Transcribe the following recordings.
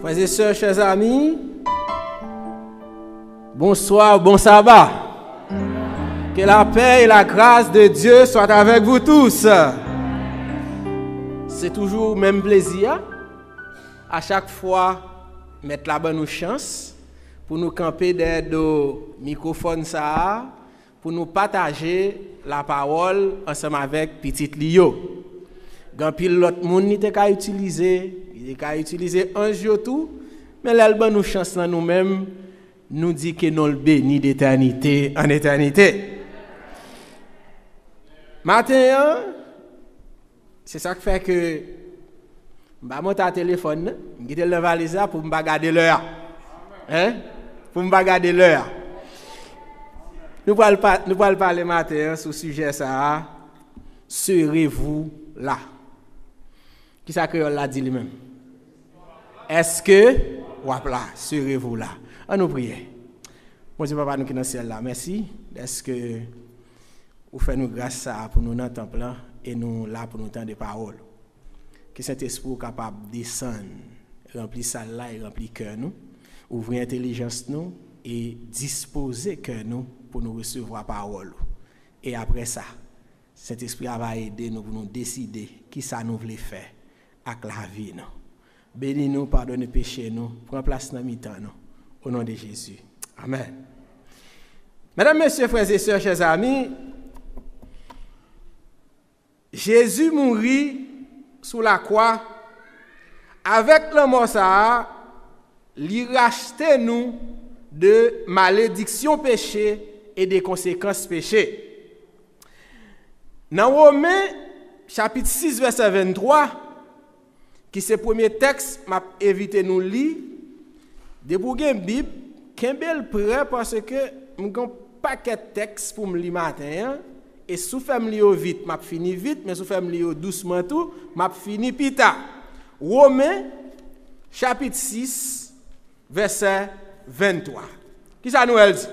Frères et sœurs, chers amis, bonsoir, bon sabbat. Que la paix et la grâce de Dieu soient avec vous tous. C'est toujours le même plaisir. À chaque fois, mettre la bonne chance pour nous camper derrière le microphone ça, pour nous partager la parole ensemble avec petit Lio. Quand pile l'autre monde n'était qu'à utiliser, il est qu'à utiliser un jour tout, mais l'album nous chance là nous-mêmes nous dit que nous le bénis d'éternité en éternité. Matin, c'est ça qui fait que je vais monter à téléphone, je vais le valise pour me regarder l'heure. Hein? Pour me regarder l'heure. Nous allons parler matin sur ce sujet ça. Serez-vous là? Qui ça que l'a dit lui-même? Est-ce que là, serez-vous là? On nous prie. Mon Dieu papa nous qui dans le ciel là, merci. Est-ce que vous faites nous grâce ça pour nous dans le temple là et nous là pour nous entendre des paroles. Que cet esprit capable de descendre, remplir ça là et remplir cœur nous, ouvrir intelligence nous et disposer cœur nous pour nous recevoir parole. Et après ça, cet esprit va aider nous pour nous décider qui ça nous voulait faire avec la vie nous. Bénis-nous, pardonne péché nous, prends place dans mi-temps nous. Au nom de Jésus. Amen. Mesdames, messieurs, frères et sœurs, chers amis, Jésus mourit sous la croix avec le mort ça, il rachetait nous de malédiction péché et des conséquences péché. Dans Romains chapitre 6 verset 23, qui c'est le premier texte m'a évité nous lire, de pour une Bible, qu'un bel prêt parce que m'gon paquet de texte pour me lire matin et sous fait me lire vite, m'a fini vite, mais sous fait me lire doucement tout, m'a fini plus tard. Romains chapitre 6 verset 23. Qui ça nous dit?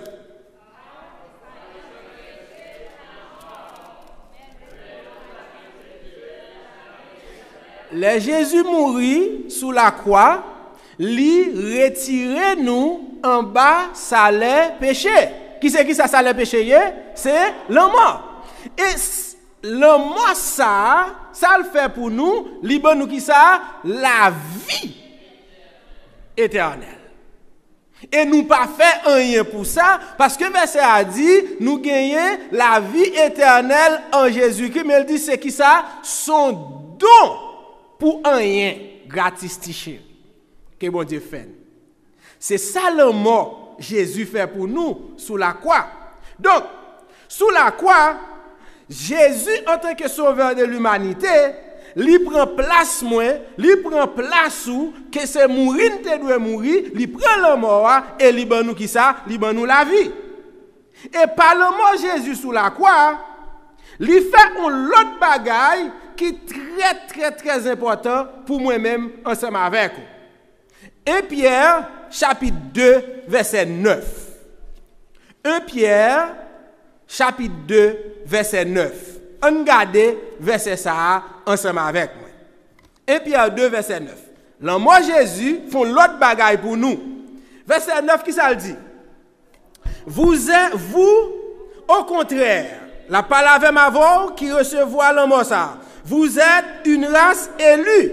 Le Jésus mourit sous la croix, lui retirer nous en bas salaire péché. Qui c'est qui ça salaire péché? C'est le mort. Et le mort ça le fait pour nous, li bon nous qui ça? La vie éternelle. Et nous pas fait rien pour ça, parce que verset a dit, nous gagnons la vie éternelle en Jésus-Christ, mais il dit c'est qui ça? Son don pour rien gratis tiché. Que bon Dieu fait. C'est ça le mort Jésus fait pour nous sous la croix. Donc, sous la croix, Jésus en tant que sauveur de l'humanité, lui prend place moins, lui prend place où que c'est mourir te doit mourir, lui prend le mort et lui ban nous qui ça, lui ban nous la vie. Et par le mort Jésus sous la croix, lui fait un autre bagaille qui est très important pour moi-même ensemble avec vous. 1 Pierre, chapitre 2, verset 9. 1 Pierre, chapitre 2, verset 9. On regarde verset ça ensemble avec moi. 1 Pierre 2, verset 9. Le mot Jésus font l'autre bagaille pour nous. Verset 9, qui ça le dit? Vous, au contraire, la parole ma voix qui recevoir le mot ça. Vous êtes une race élue,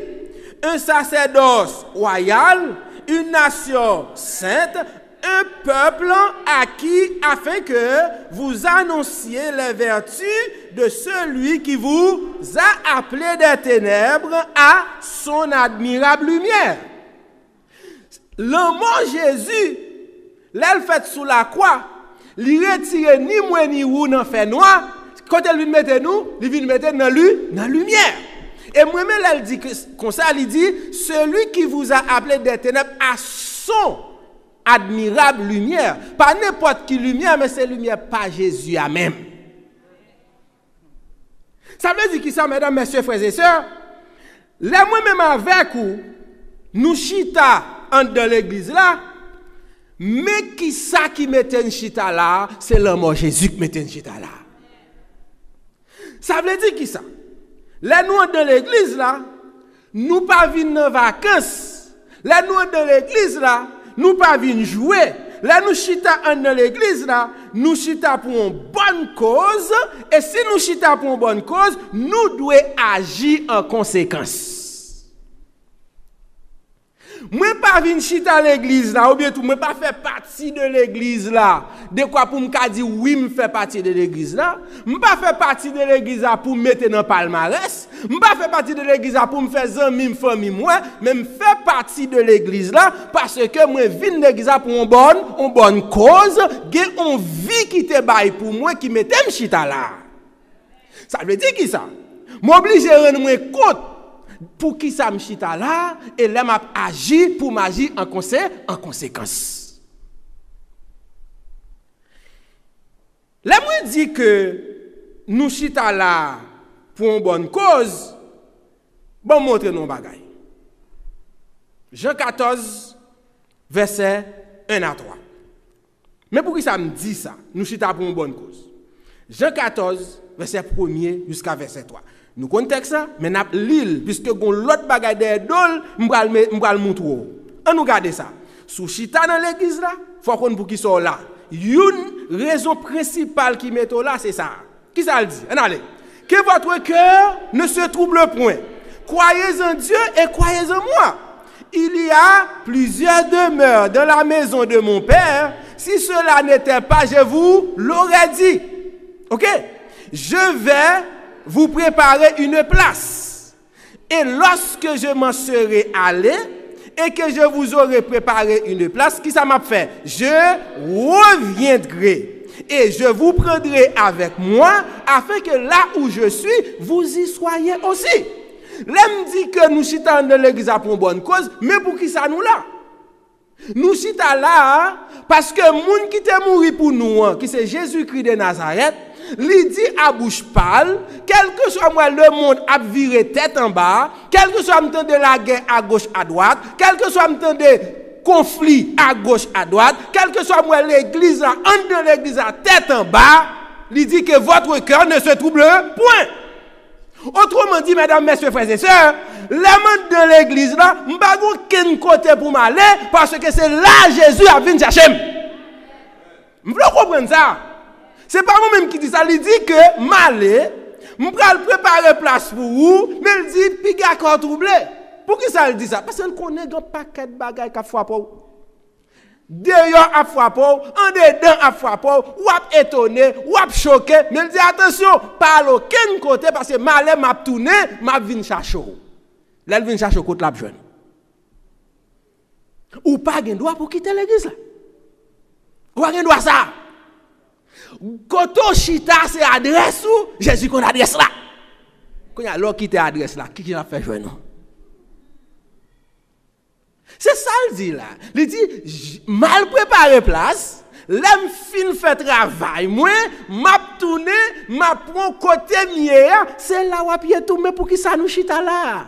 un sacerdoce royal, une nation sainte, un peuple acquis afin que vous annonciez les vertus de celui qui vous a appelé des ténèbres à son admirable lumière. Le mot Jésus, l'elle fait sous la croix, il retire ni moi ni vous dans fait noir. Quand elle vient mettre nous, il vient mettre dans la lumière. Et moi-même, elle dit comme ça, elle dit, celui qui vous a appelé des ténèbres à son admirable lumière. Pas n'importe qui lumière, mais c'est lumière, pas Jésus à même. Ça veut dire qui ça, mesdames, messieurs, frères et sœurs? Là, moi-même avec vous, nous chita dans l'église là, mais qui ça qui mettait une chita là, c'est le mot Jésus qui mettait une chita là. Ça veut dire qui ça? Là, nous, dans l'église, là, nous pas venir en vacances. Là nous dans l'église là, nous pas venir jouer. Là nous chita dans l'église là, nous chita pour une bonne cause et si nous chita pour une bonne cause, nous devons agir en conséquence. Moi pas venir chita à l'église là ou bien tout moi pas faire partie de l'église là. De quoi pour me dire oui, me faire partie de l'église là. Me pas faire partie de l'église là pour me mettre dans palmarès. Me pas faire partie de l'église là pour me faire amis, famille moi, mais me faire partie de l'église là parce que moi viens de l'église là pour une bonne cause, gen on vie qui te bail pour moi qui mettait me chita là. Ça veut dire qui ça? M'oblige rendre moi compte pour qui ça me chita là et là m'a agi pour m'agir en conséquence. Là moi dit que nous chita là pour une bonne cause, bon montre nos bagailles. Jean 14 verset 1 à 3. Mais pour qui ça me dit ça? Nous chita pour une bonne cause. Jean 14 verset 1er jusqu'à verset 3. Nous contexte ça, mais n'a l'île puisque gon l'autre bagaille derrière dol, m'bral montrer. On nous garder ça. Sous chita dans l'église là, faut qu'on pour qui sont là. Une raison principale qui met là, c'est ça. Qui ça le dit? Allez. Que votre cœur ne se trouble point. Croyez en Dieu et croyez en moi. Il y a plusieurs demeures dans la maison de mon Père. Si cela n'était pas, je vous l'aurais dit. OK? Je vais vous préparer une place. Et lorsque je m'en serai allé et que je vous aurai préparé une place, qui ça m'a fait? Je reviendrai et je vous prendrai avec moi afin que là où je suis, vous y soyez aussi. L'homme dit que nous chitons dans l'église pour une bonne cause, mais pour qui ça nous là? Nous chitons là parce que moun qui te mouri pour nous, qui c'est Jésus-Christ de Nazareth, lui dit à bouche pâle, quel que soit moi le monde a viré tête en bas, quel que soit le temps de la guerre à gauche à droite, quel que soit le temps de conflit à gauche à droite, quel que soit moi l'église en de l'église à tête en bas, lui dit que votre cœur ne se trouble point. Autrement dit, mesdames, messieurs, frères et sœurs, les membres de l'église là, m'pa aucun côté pour m'aller parce que c'est là Jésus a venu chercher. Vous comprenez ça? C'est pas moi-même qui dit ça, il dit que m'aller, m'pral préparer place pour vous, mais il dit puis encore troublé. Pour qui ça il dit ça? Parce qu'il connaît un paquet de bagages qu'a frappé. D'ailleurs a frappé, en dedans a frappé, ou a étonné, ou a choqué, mais il dit attention, pas aucun côté parce que m'aller m'a tourné, m'a vinn chercher. Là il vinn chercher côté la jeune. Ou pas gen droit pour quitter l'église là. Ou pas gen droit ça. Koto chita c'est adresse ou Jésus qu'on adresse là. Quand il y a l'autre qui te adresse là, qui a fait jouer non? C'est ça le dit là. Il dit mal préparé place, l'aime fin fait travail, moi m'a tourné, m'a prend côté mieux, c'est là où pied tout mais pour qui ça nous chita là?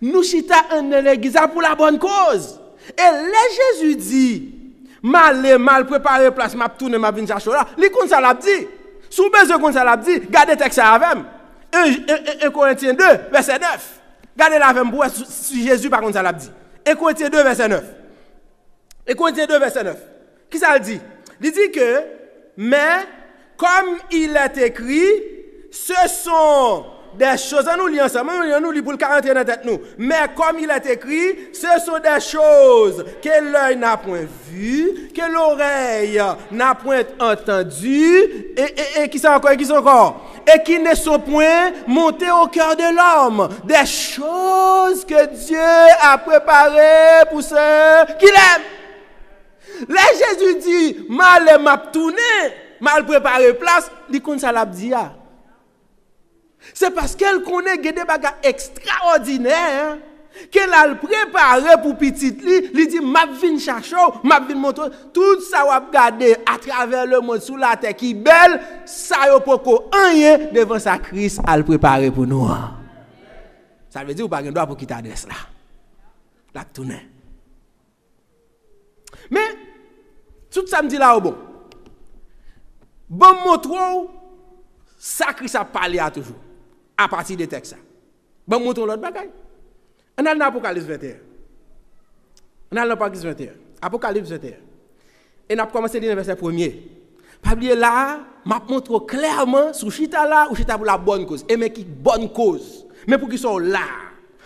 Nous chita en l'église pour la bonne cause. Et là Jésus dit mal préparé place m'a tourné m'a vinn chercher là li kon ça l'a dit sous besoin kon ça l'a dit gardez texte avec 1 Corinthiens 2 verset 9 gardez la avec pour si Jésus par contre ça l'a dit 1 Corinthiens 2 verset 9 1 Corinthiens 2 verset 9 qui ça le dit? Il dit que mais comme il est écrit ce sont des choses, nous lisons ensemble, nous lisons pour le 41 en tête nous. Mais comme il est écrit, ce sont des choses que l'œil n'a point vues, que l'oreille n'a point entendues, et qui sont encore, et qui ne sont point montées au cœur de l'homme. Des choses que Dieu a préparées pour ceux qui l'aiment. Là Jésus dit, mal m'a tourné, mal préparé place, il compte ça l'a dit. C'est parce qu'elle connaît des bagages extraordinaires qu'elle a préparé pour petite li, lui dit m'a vinn chercher, m'a vinn montrer tout ça va regarder à travers le monde sous la terre qui belle, ça yo poko rien devant sa Christ à le préparer pour nous. Ça veut dire ou pas gen droit pour qui t'adresse là. La tourner. Mais tout ça me dit là au bon. Bon montre ça Christ a parlé à toujours. À partir des textes. Bon, montrons l'autre bagaille. On a l'Apocalypse 21. On a l'Apocalypse 21. Apocalypse 21. Et on a commencé le verset 1er. Pas oublier là, m'a montre clairement sur chita là ou chita pour la bonne cause. Et mais qui bonne cause. Mais pour qui sont là.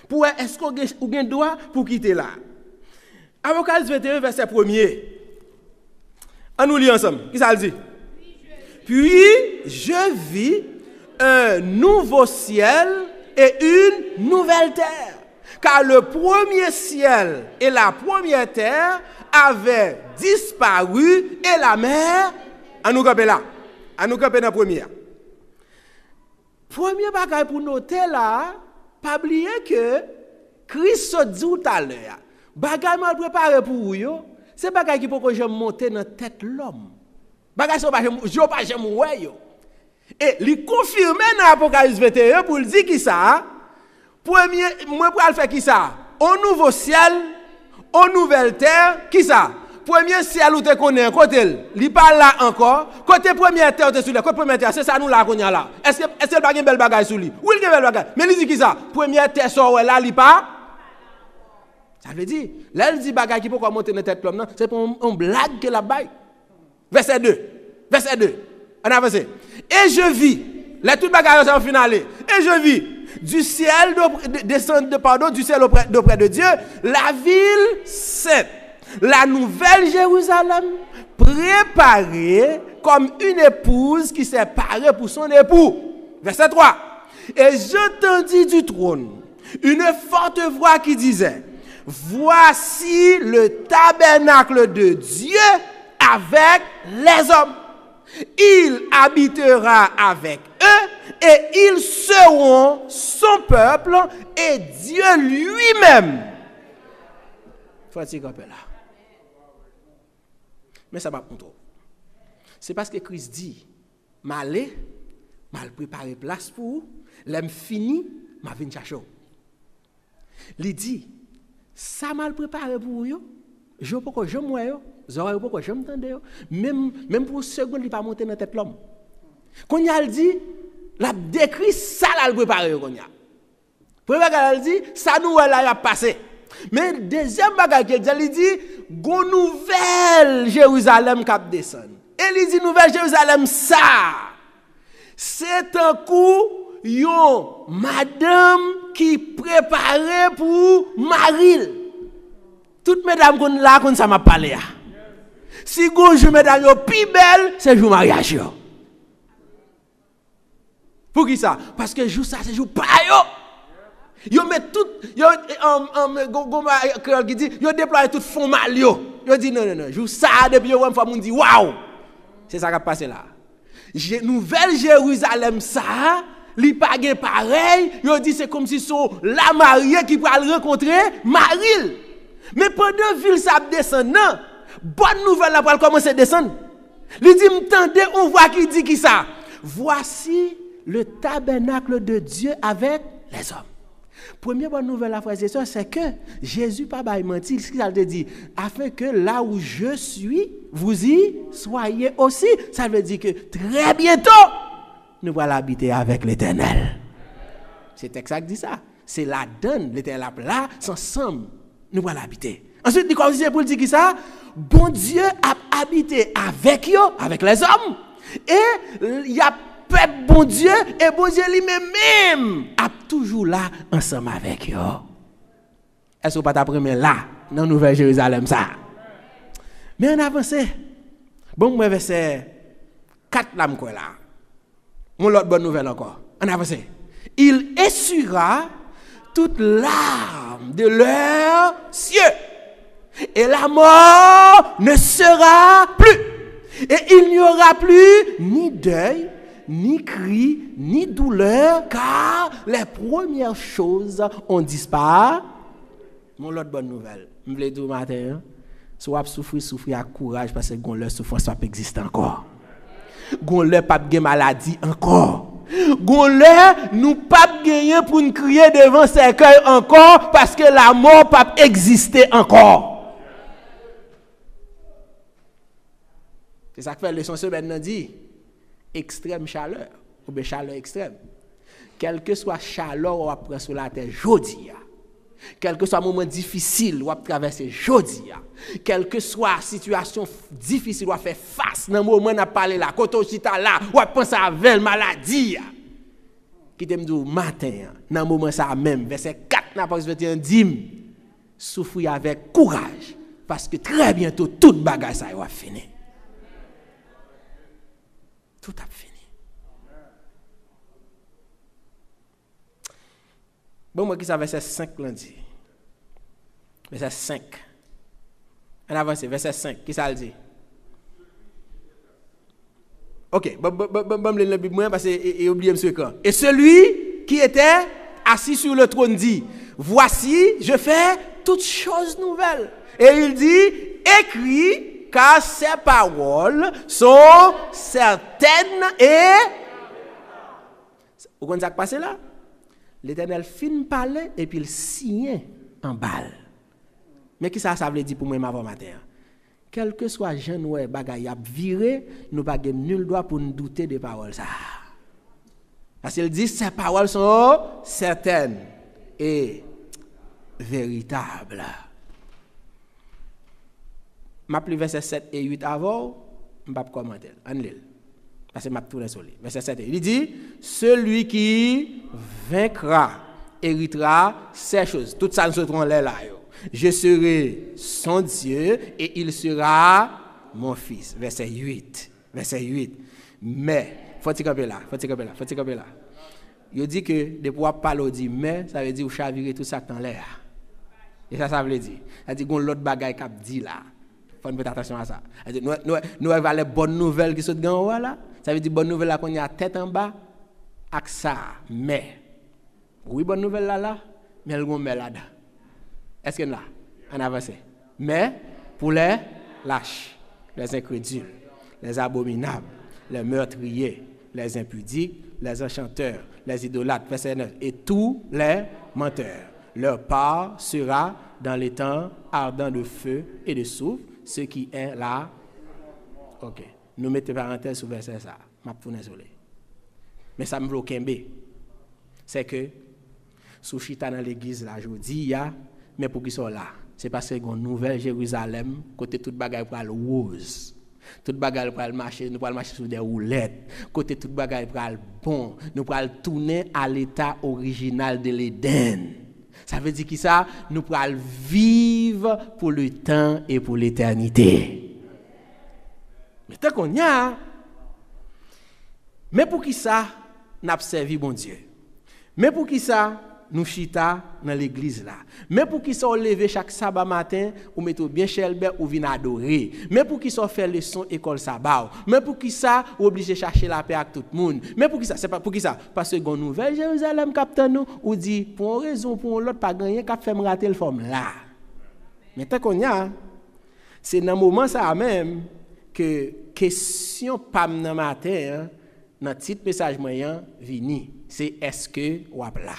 Pour est-ce qu'on a droit pour quitter là. Apocalypse 21 verset 1er. On nous lit ensemble. Qui ça le dit? Puis je vis un nouveau ciel et une nouvelle terre. Car le premier ciel et la première terre avaient disparu et la mer, à nous camper là. À nous camper dans la première. Premier bagage pour noter là, pas oublier que Christ se dit tout à l'heure, bagage mal préparé pour vous, c'est bagage qui peut que je monter dans tête l'homme. Bagage ça pas j'aime ouais yo. Et il confirme dans Apocalypse 21 pour dire qui ça. Premier, moi pour faire qui ça? Au nouveau ciel, aux nouvelle terre, qui ça? Premier ciel où tu connais, côté, il pas là encore. Côté première terre, tu es sur là. Côté première terre, c'est ça nous là qu'on y a là. Est-ce que il pas une belle bagaille sur lui? Oui, il y a une belle bagaille. Mais il dit qui ça? Première terre sort là, il pas. Ça veut dire, là il dit bagaille qui peut monter dans tête l'homme, c'est pour une blague que la baille. Verset 2. Verset 2. On avance. Et je vis, là tout bagaille c'est au final. Et je vis du ciel du ciel auprès de Dieu, la ville sainte, la nouvelle Jérusalem, préparée comme une épouse qui s'est parée pour son époux. Verset 3. Et j'entendis du trône une forte voix qui disait, voici le tabernacle de Dieu avec les hommes. Il habitera avec eux et ils seront son peuple et Dieu lui-même. Faut-il camper là. Mais ça va pour toi. C'est parce que Christ dit, mal préparer place pour, l'aime fini, m'a vinn chercher. Il dit, ça mal préparé pour vous, je peux que je moi yo. Zora pas je m'entendais même pour seconde il pas monter dans tête l'homme. Quand il a dit la décrit ça là le préparer quand il a. Premier bagage dit ça nous là a passé. Mais deuxième bagage il dit gon nouvelle Jérusalem qui descend. Et il dit nouvelle Jérusalem ça c'est un coup yon madame qui préparait pour Marie. Toutes mesdames qu'on là qu'on ça m'a parlé. Si vous je mesdames yo plus belle, c'est jour mariage yo. Pour qui ça? Parce que jour ça c'est jour pas yo. Yo met tout yo qui dit yo déploie tout fond mal yo. Yo dit non jour ça depuis yo fois moun dit waouh. C'est ça qui a passé là. Nouvelle Jérusalem ça, li pa gen pareil, yo dit c'est comme si son la mariée qui va rencontrer Marie. Mais pendant ville ça descend non. Bonne nouvelle là pour commencer à descendre. Il dit m'tendez on voit qui dit qui ça. Voici le tabernacle de Dieu avec les hommes. Première bonne nouvelle frères et sœurs c'est que Jésus pas bail mentir ce qu'il a dit afin que là où je suis vous y soyez aussi. Ça veut dire que très bientôt nous allons habiter avec l'Éternel. C'est texte qui dit ça. C'est la donne l'Éternel là ensemble nous allons habiter. Ensuite, il continue pour dire qui ça? Bon Dieu a habité avec eux, avec les hommes. Et il y a peuple bon Dieu, et bon Dieu lui-même a toujours là ensemble avec eux. Est-ce que vous pas t'apprendre là, dans Nouvelle Jérusalem ça? Mais on avance. Bon, moi, verset 4 là, là. Mon l'autre bonne nouvelle encore. On avance. Il essuiera toute larme de leurs cieux. Et la mort ne sera plus. Et il n'y aura plus ni deuil, ni cri, ni douleur, car les premières choses ont disparu. Mon l'autre bonne nouvelle, je voulais dire matin, soit souffrir à courage parce que leur souffrance pas existe encore. Leur pas de maladie encore. Nous pas gagner pour nous crier devant cercueil encore parce que la mort pas exister encore. C'est ça que fait leçon semaine dit extrême chaleur ou bien chaleur extrême. Quelle que soit chaleur ou après sur la terre jodi, Quel que soit le moment difficile, ou à traverser aujourd'hui, quelle que soit la situation difficile, ou à faire face, dans le moment où on a parlé là, quand on est là, ou à penser à la maladie, qui te dit matin, dans le moment ça même, verset 4, n'a pas 21, dit, souffrir avec courage, parce que très bientôt, toute bagage ça va finir. Tout a fini. Bon, moi qui ça verset 5 lundi. Verset 5. On avance, verset 5. Qui ça le dit? Ok, bon, le Bible, parce que oublié monsieur quand. Et celui qui était assis sur le trône dit, voici, je fais toutes choses nouvelles. Et il dit, écris, car ces paroles sont certaines et... Vous comprenez ce qui passe là? L'Éternel fin parler et puis il signe en balle. Mais qui ça veut dire pour moi avant matin? Quel que soit jeune ou bagay a viré, nous pas nul droit pour nous douter des paroles ça. Parce qu'il dit ces paroles sont certaines et véritables. M'a pris verset 7 et 8 avant, je vais commenter. Parce que m'a tourné sur lui. Verset 7 il dit celui qui vaincra héritera ces choses. Tout ça nous se trouve là. Je serai son Dieu et il sera mon fils. Verset 8. Verset 8. Mais, faut-il camper là. Il dit que de pouvoir parler, dit mais, ça veut dire ou chavirer tout ça dans l'air. Et ça veut dire. Ça dit qu'on l'autre bagaille qu'a dit là. Faut faire attention à ça. Nous avons les bonnes nouvelles qui sont dans haut là. Ça veut dire bonne nouvelle là qu'on y a tête en bas. Avec ça, mais. Oui, bonne nouvelle là, mais elle met là-dedans. Est-ce que là, on avance? Mais pour les lâches, les incrédules, les abominables, les meurtriers, les impudiques, les enchanteurs, les idolâtres, verset 9, et tous les menteurs, leur part sera dans les temps ardents de feu et de soufre, ce qui est là. Ok, nous mettons parenthèse sur verset ça. Je tourne sur lui. Mais ça me bloque un B. C'est que sous chita dans l'église là, je dis mais pour qui sont là, c'est parce que une nouvelle Jérusalem côté toute bagaille pour aller rose. Toute bagaille pour aller marcher, nous pour marcher sur des roulettes. Côté toute bagaille pour aller bon, nous pour aller tourner à l'état original de l'Éden. Ça veut dire que ça, nous pour aller vivre pour le temps et pour l'éternité. Mais tant qu'on y a, mais pour qui ça, n'a servi bon Dieu. Mais pour qui ça, nous chita dans l'église là. Mais pour qui ça on lever chaque sabbat matin ou mettre bien chelbe ou vinn adorer. Mais pour qui ça faire leçon école sabbat. Mais pour qui ça obligé chercher la paix avec tout le monde. Mais pour qui ça c'est pas pour qui ça parce que gon nouvelle Jérusalem captain nous ou dit pour une raison pour l'autre pas gagner qu'a fait me rater le forme là. Mais tant qu'on y a c'est dans moment ça même que question pam dans matin dans petit message moyen vini c'est est-ce que ou là.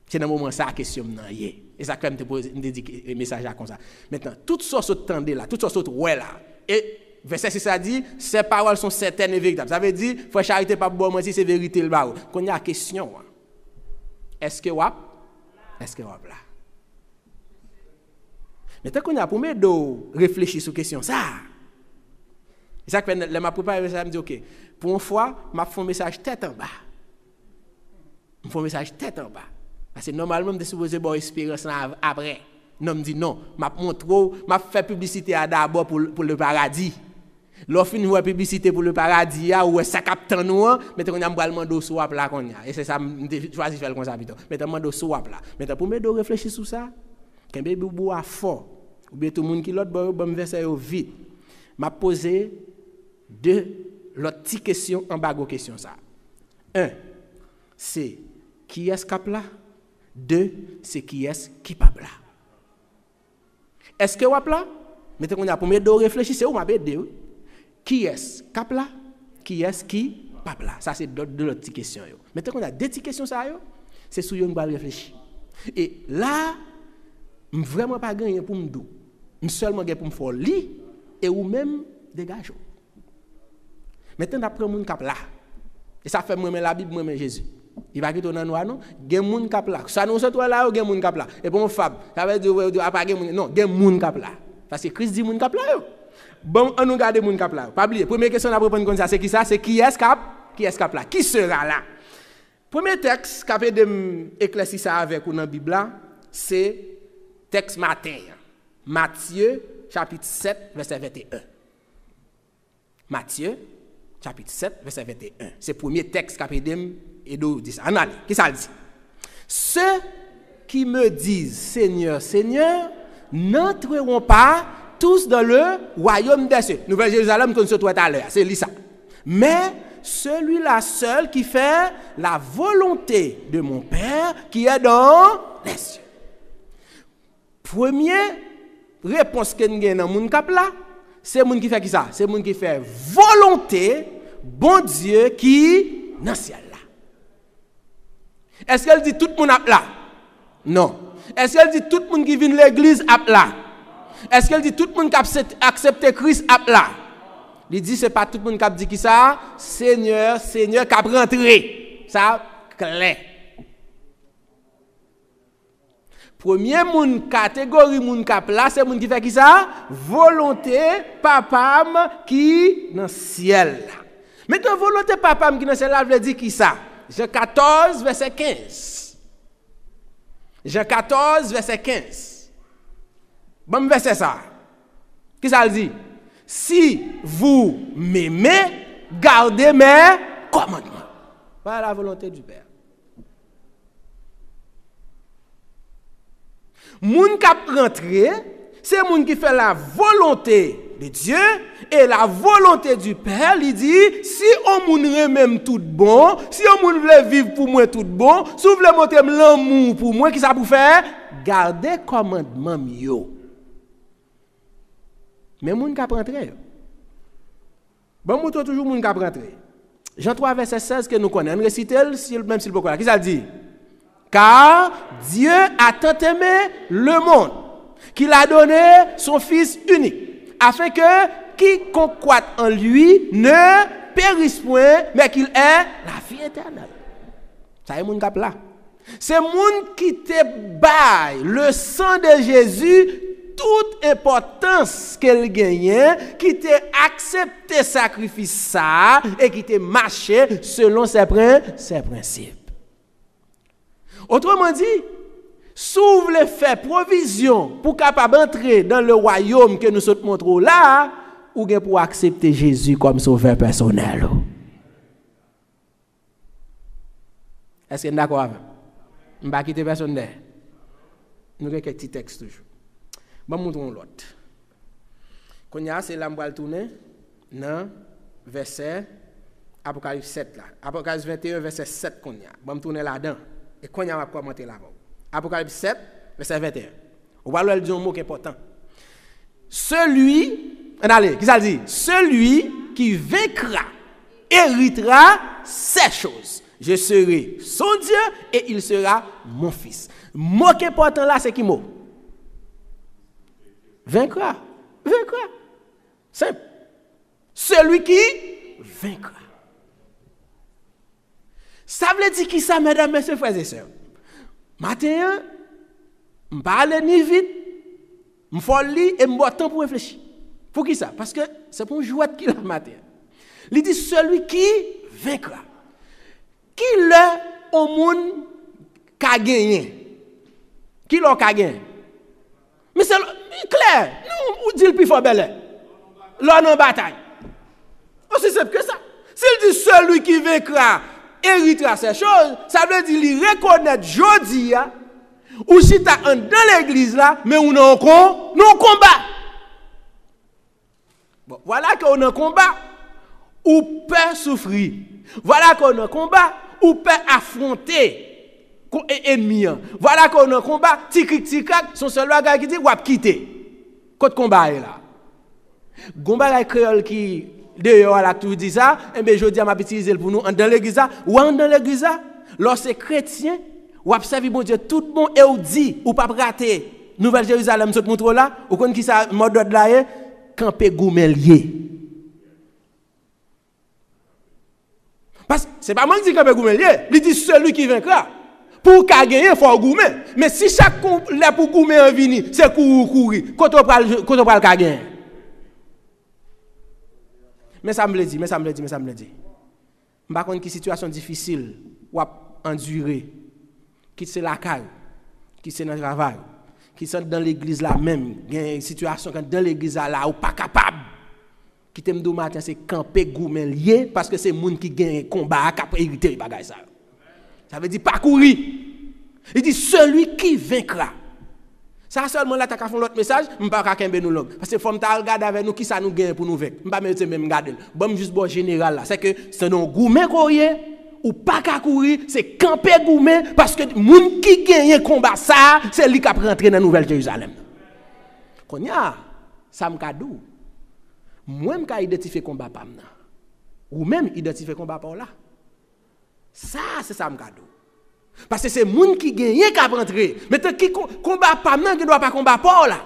C'est dans le moment ça la question et ça quand même te pose un message comme ça. Maintenant toutes sortes de tendez là, toutes sortes de ouais là. Et verset 6 ça dit ces paroles sont certaines et véritables. Ça veut dire frère charité pas bon moi si c'est vérité le ba. Quand il y a question est-ce que là? Maintenant qu'on a pour me réfléchir sur question ça. Et ça que le m'a préparé ça me dit OK, pour une fois m'a fait un message tête en bas. Me fait un message tête en bas. Parce que normalement, je suis supposé avoir espérance après. Non, me dit non. Je montre, je fais publicité d'abord pour le paradis. Lorsque nous faisons publicité pour le paradis, ou ça capte nous, maintenant on a demandé au swap là. Et c'est ça, je choisis de faire comme ça. Maintenant, on demande au swap là. Maintenant, pour me réfléchir sur ça, quand bébé boit fort, ou bien tout le monde qui l'autre, me verser vite. Je posé deux petites questions en bas de question ça. Un, c'est qui est-ce cap là? 2, c'est qui est-ce qui pas là. Est-ce que wap là? Mettez qu'on a pour me réfléchir, c'est où m'a aidé. Qui est-ce cap là? Qui est-ce qui pas là? Ça c'est deux petites questions yo. Mettez qu'on a deux petites questions ça yo, c'est sur yo on va réfléchir. Et là, vraiment pas gagner pour me dou. Seulement pour me faire li et ou même dégage. Maintenant d'après mon cap là. Et ça fait moi la Bible moi Jésus. Il va quitter dans noir non, gen moun kap là. Ça nous soit là ou gen moun kap là. Et bon fab, ça veut dire pas gen moun non, gen moun kap là. Parce que Christ dit moun kap là yo. Bon, on nous garde moun kap là. Pas oublier, première question à répondre comme ça, c'est qui ça? C'est qui est kap là? Qui sera là? Premier texte qu'a fait éclaircir ça avec ou dans la Bible c'est texte matin. Matthieu chapitre 7 verset 21. Matthieu chapitre 7 verset 21. C'est le premier texte qu'a fait et d'où dit ça. Allez, qui ça dit? Ceux qui me disent Seigneur, Seigneur, n'entreront pas tous dans le royaume des cieux. Nouvelle Jérusalem qu'on se trouve tout à l'heure, c'est ça. Mais celui-là seul qui fait la volonté de mon Père qui est dans les cieux. Première réponse que nous avons dans mon cap là, c'est moun qui fait qui ça? C'est moun qui fait volonté bon Dieu qui dans le ciel là. Est-ce qu'elle dit tout le monde là? Non. Est-ce qu'elle dit tout le monde qui vient de l'église là? Est-ce qu'elle dit tout le monde qui accepte Christ là? Il dit c'est pas tout le monde qui dit qui ça? Seigneur, Seigneur qui a rentré. Ça clair. Premier monde catégorie monde cap là, c'est monde qui fait qui ça? Volonté papam qui dans ciel. Maintenant volonté papam qui dans ciel là veut dire qui ça? Jean 14 verset 15. Jean 14 verset 15. Bon verset ça. Qui ça dit? Si vous m'aimez, gardez mes commandements. Voilà la volonté du Père. Moun k'ap rentré, c'est moun qui fait la volonté de Dieu et la volonté du Père. Il dit, si on moun remèm tout bon, si on moun veut vivre pour moi tout bon, si vous voulez monter l'amour pour moi, qui ça pour faire? Gardez commandement yo. Mais moun k'ap rentré. Bon mouton toujours moun k'ap rentré. Jean 3 verset 16 que nous connaissons, on récite même s'il peut quoi. Qui ça dit? Car Dieu a tant aimé le monde qu'il a donné son Fils unique, afin que quiconque croit en lui ne périsse point, mais qu'il ait la vie éternelle. Ça est moun k'ap là. C'est moun qui te baille le sang de Jésus, toute importance qu'elle gagnait, qui te accepté sacrifice ça et qui te marché selon ses principes. Autrement dit, si vous voulez faire provision pour capable entrer dans le royaume que nous sommes montrons là, ou bien pour accepter Jésus comme sauveur personnel. Est-ce que vous êtes d'accord avec? Je ne vais pas quitter personne là. Nous avons quelques petits textes toujours. Bon, montrons l'autre. Quand il y a, c'est là, on va le tourner dans verset Apocalypse 7 là. Apocalypse 21, verset 7 qu'on y a. Bon, tourner là-dedans. Et quand il y a, on va commenter là-bas. Apocalypse 7, verset 21. On va lui dire un mot qui est important. Celui, allez, qui ça dit? Celui qui vaincra héritera ces choses. Je serai son Dieu et il sera mon fils. Le mot qui est important là, c'est qui mot? Vaincra. Vaincra. Simple. Celui qui vaincra. Ça veut dire qui ça, mesdames, messieurs, frères et sœurs? Matin, je ne parle ni vite, je vais lire et je vais temps pour réfléchir. Pour qui ça? Parce que c'est pour jouer qui la matin. Il dit celui qui vaincra. Qui le au monde qu'a gagné? Qui l'a gagné? Mais c'est clair. Nous, on dit le plus fort bel. L'on en bataille. Aussi simple que ça. S'il dit celui qui vaincra, héritera ces choses, ça veut dire qu'il reconnaît jodi ou si tu es dans l'église là, mais on a un combat. Bon, voilà qu'on a un combat ou peut souffrir. Voilà qu'on a un combat ou peut affronter ennemi. Voilà qu'on a un combat, tic-tic-tac, son seul bagage qui dit ou quitter. Côté combat est là. Combat créole qui d'ailleurs, là, tu dis ça, et bien, je dis à ma utiliser pour nous, dans l'église, ou dans l'église, lorsque chrétien, ou observe bon Dieu, tout bon, et ou dit, ou pas rater, Nouvelle Jérusalem, ce montre là, ou qu'on qui ça, mode de là, campé goumelier. Parce que c'est pas moi qui dis camper gourmet lié, il dit celui qui vaincra. Pour qu'a gagner, il faut gourmet. Mais si chaque là pour gourmet en vini, c'est courir. Quand on parle qu'a gagner. Mais ça me le dit. Je ne sais pas quelle situation difficile ou à endurer. Qui c'est la caille, qui c'est dans le travail, qui sont dans l'église là même. Il y a une situation dans l'église là ou pas capable. Qui t'aime do matin c'est camper gourmet lié parce que c'est monde qui gagne combat qui a hérité bagay ça. Ça veut dire parcourir. Il dit celui qui vaincra. Ça seulement là t'as qu'à faire l'autre message, m'pas ka kembe nous langue parce que faut m'ta regarder avec nous qui ça nous gagne pour nous vaincre. M'pas même regarder. Bon juste bon général là, c'est que c'est non gourmet courrier ou pas qu'à courir, c'est camper gourmet parce que monde qui gagne combat ça, c'est lui qui a rentrer dans Nouvelle Jérusalem. Konya, ça me cadeau. Moi je peux identifier combat pas maintenant. Ou même identifier combat pas là. Ça c'est ça me cadeau. Parce que c'est moun qui gagne qui a rentrer. Mais qui combat pas maintenant qui doit pas combat pas là.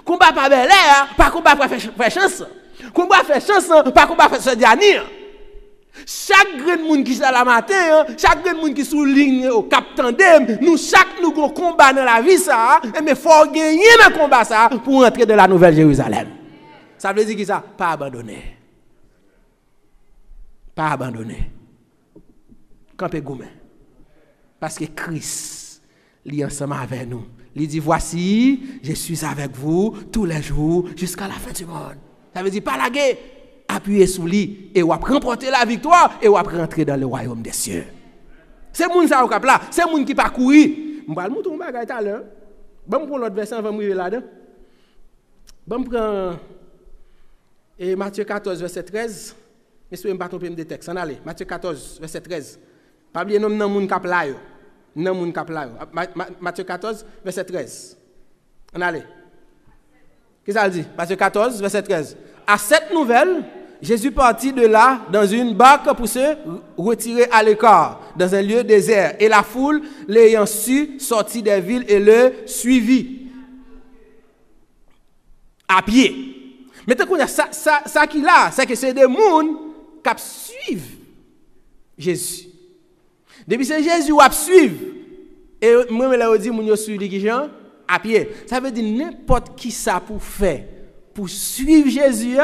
Combat pas bel air, pas combat pour faire chance. Combat faire chance, pas combat faire se dernier. Chaque grand monde qui là matin, chaque grand monde qui souligne au cap tandem, nous chaque nous combat dans la vie ça, mais faut gagner dans combat ça pour entrer dans la Nouvelle Jérusalem. Ça veut dire que ça pas abandonner. Pas abandonner. Camper gourmet. Parce que Christ est ensemble avec nous. Il dit voici, je suis avec vous tous les jours jusqu'à la fin du monde. Ça veut dire pas la guerre, appuyer sur lui et on remporter la victoire et on rentrer dans le royaume des cieux. C'est moun ça au cap là, c'est moun qui pas courir. On va le montrer un bagage tout à l'heure. Bon pour l'autre verset avant de arriver là-dedans. Bon prend et Matthieu 14 verset 13. Monsieur me pas tromper de texte. On allez, Matthieu 14 verset 13. Pas oublier nom nan moun cap là yo. Nan moun cap là yo. Matthieu 14 verset 13. On allez. Qu'est-ce que ça dit? Matthieu 14 verset 13. À cette nouvelle, Jésus partit de là dans une barque pour se retirer à l'écart, dans un lieu désert. Et la foule, l'ayant su, sortit des villes et le suivit. À pied. Maintenant, ça qui là, c'est que c'est des gens qui suivent Jésus. Depuis c'est Jésus qui suivre. Et moi, je dis, mon yo suivre qui gens à pied. Ça veut dire n'importe qui ça pour faire, pour suivre Jésus,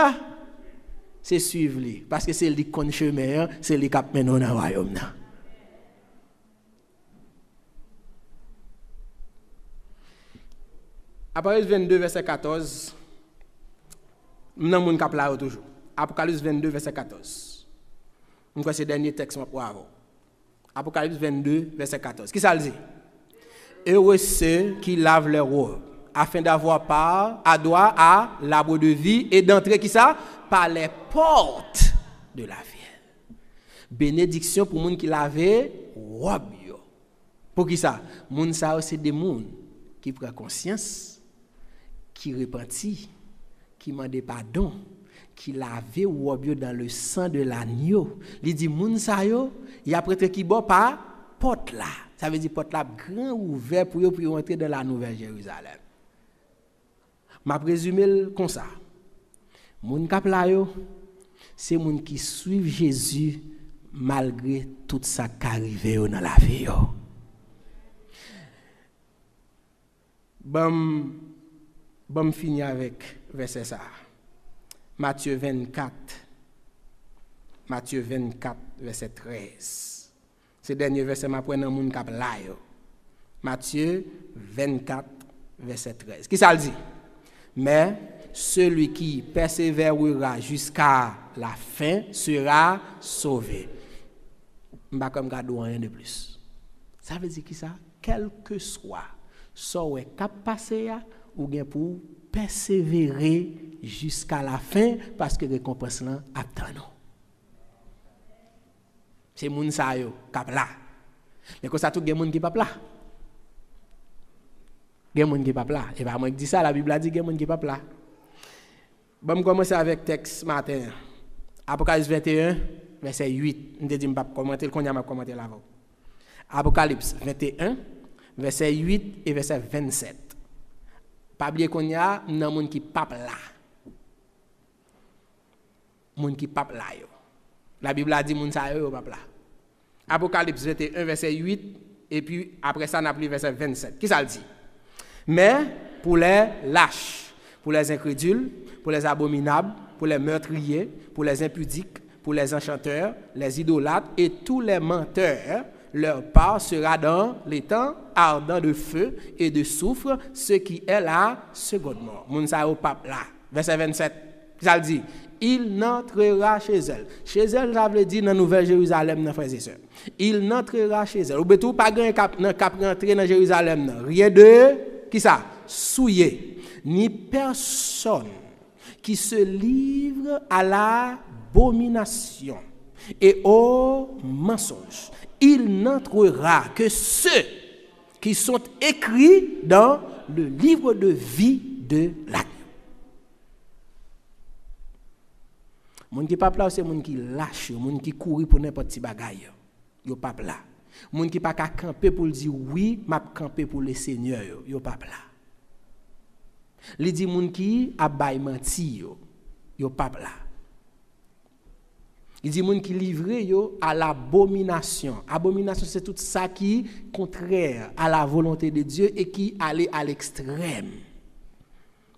c'est suivre lui. Parce que c'est lui qui connaît le chemin, c'est lui qui mène dans le royaume. Apocalypse 22, verset 14. Nous mon cap là toujours. Apocalypse 22, verset 14. On voit ce dernier texte pour avant. Apocalypse 22, verset 14. Qui ça le dit? Heureux ceux qui lavent leurs robes, afin d'avoir part à droit à l'arbre de vie et d'entrer qui ça? Par les portes de la vie. Bénédiction pour les gens qui lavent robe. Pour qui ça? Moun ça c'est des gens qui prennent conscience, qui repentit, qui demandent pardon, qui lavent robe dans le sang de l'agneau. Il dit moun ça yo, il y a prêtre qui boit par porte là. Ça veut dire porte là grand ouvert pour entrer dans la Nouvelle Jérusalem. M'a présumé comme ça. Moun kap la yo, c'est moun qui suivent Jésus malgré tout ça qui arrive dans la vie yo. Bon fini avec verset ça. Matthieu 24 verset 13. C'est le dernier verset m'a prendre moun kap la yo. Matthieu 24 verset 13. Qui ça le dit? Mais celui qui persévérera jusqu'à la fin sera sauvé. M'pa comme gado rien de plus. Ça veut dire qui ça? Quel que soit ce qui cap passer ou bien pour persévérer jusqu'à la fin parce que récompense là attend nous. C'est moun sa yo kap là. Mais comme ça tout gen moun qui pas là. Gen moun qui pas là. Et pas moi qui dit ça, la Bible a dit gen moun qui pas là. Bon, commencer avec texte matin. Apocalypse 21 verset 8. On dit m'pa commenter le konya m'a commenter là. Apocalypse 21 verset 8 et verset 27. Pas oublier konya nan moun qui pas là. Moun qui pas là yo. La Bible a dit moun sa yo pas là. Apocalypse 21, verset 8, et puis après ça, on a pris verset 27. Qui ça le dit? Mais pour les lâches, pour les incrédules, pour les abominables, pour les meurtriers, pour les impudiques, pour les enchanteurs, les idolâtres et tous les menteurs, leur part sera dans les temps ardents de feu et de soufre, ce qui est la seconde mort. Mounsa au pape là. Verset 27. Ça le dit. Il n'entrera chez elle. Chez elle, ça veut dire dans la Nouvelle Jérusalem, nos frères et sœurs. Il n'entrera chez elle. Ou bien tout pas grand cap rentrer dans Jérusalem. Rien de, qui ça? Souillé. Ni personne qui se livre à l'abomination et au mensonge. Il n'entrera que ceux qui sont écrits dans le livre de vie de l'agneau. Moun qui pas là, c'est moun qui lâche, moun qui court pour n'importe petit bagaille. Yo pas là. Moun qui pas ka camper pour dire oui, m'a camper pour le Seigneur, yo pas là. Li di moun qui a bay menti yo pas là. Il dit moun qui livré yo à l'abomination. Abomination c'est tout ça qui contraire à la volonté de Dieu et qui allait à l'extrême.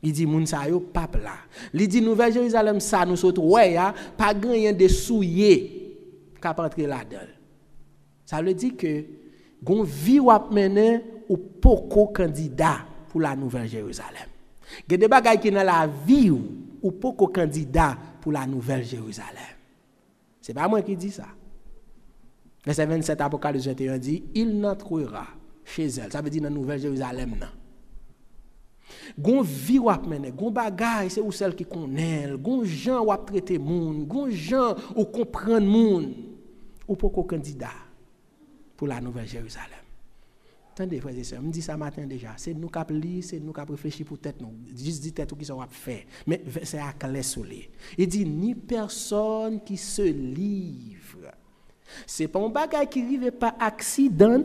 Il dit moun sa yo pas là. Il dit Nouvelle Jérusalem ça nous autres ouais pas grand de souillé qu'a entrer là-dedans. Ça veut dire que gon vie ou mener ou poko candidat pour la Nouvelle Jérusalem. Il y a des bagages qui dans la vie ou poko candidat pour la Nouvelle Jérusalem. C'est pas moi qui dis ça. Verset 27 Apocalypse 21 dit il n'entrera chez elle. Ça veut dire dans la Nouvelle Jérusalem non. Gon vie ou mener, gon bagay c'est ou celle qui connaît, gon gens ou traiter moun, gon gens ou comprendre moun ou poko candidat pour la Nouvelle Jérusalem. Attendez frères et sœurs, me dit ça matin déjà, c'est nous qui lire, c'est nous qui réfléchir pour tête nous, juste dit tête qui sont faire. Mais c'est à clair soleil. Il dit ni personne qui se livre. C'est pas un bagay qui arrive par accident.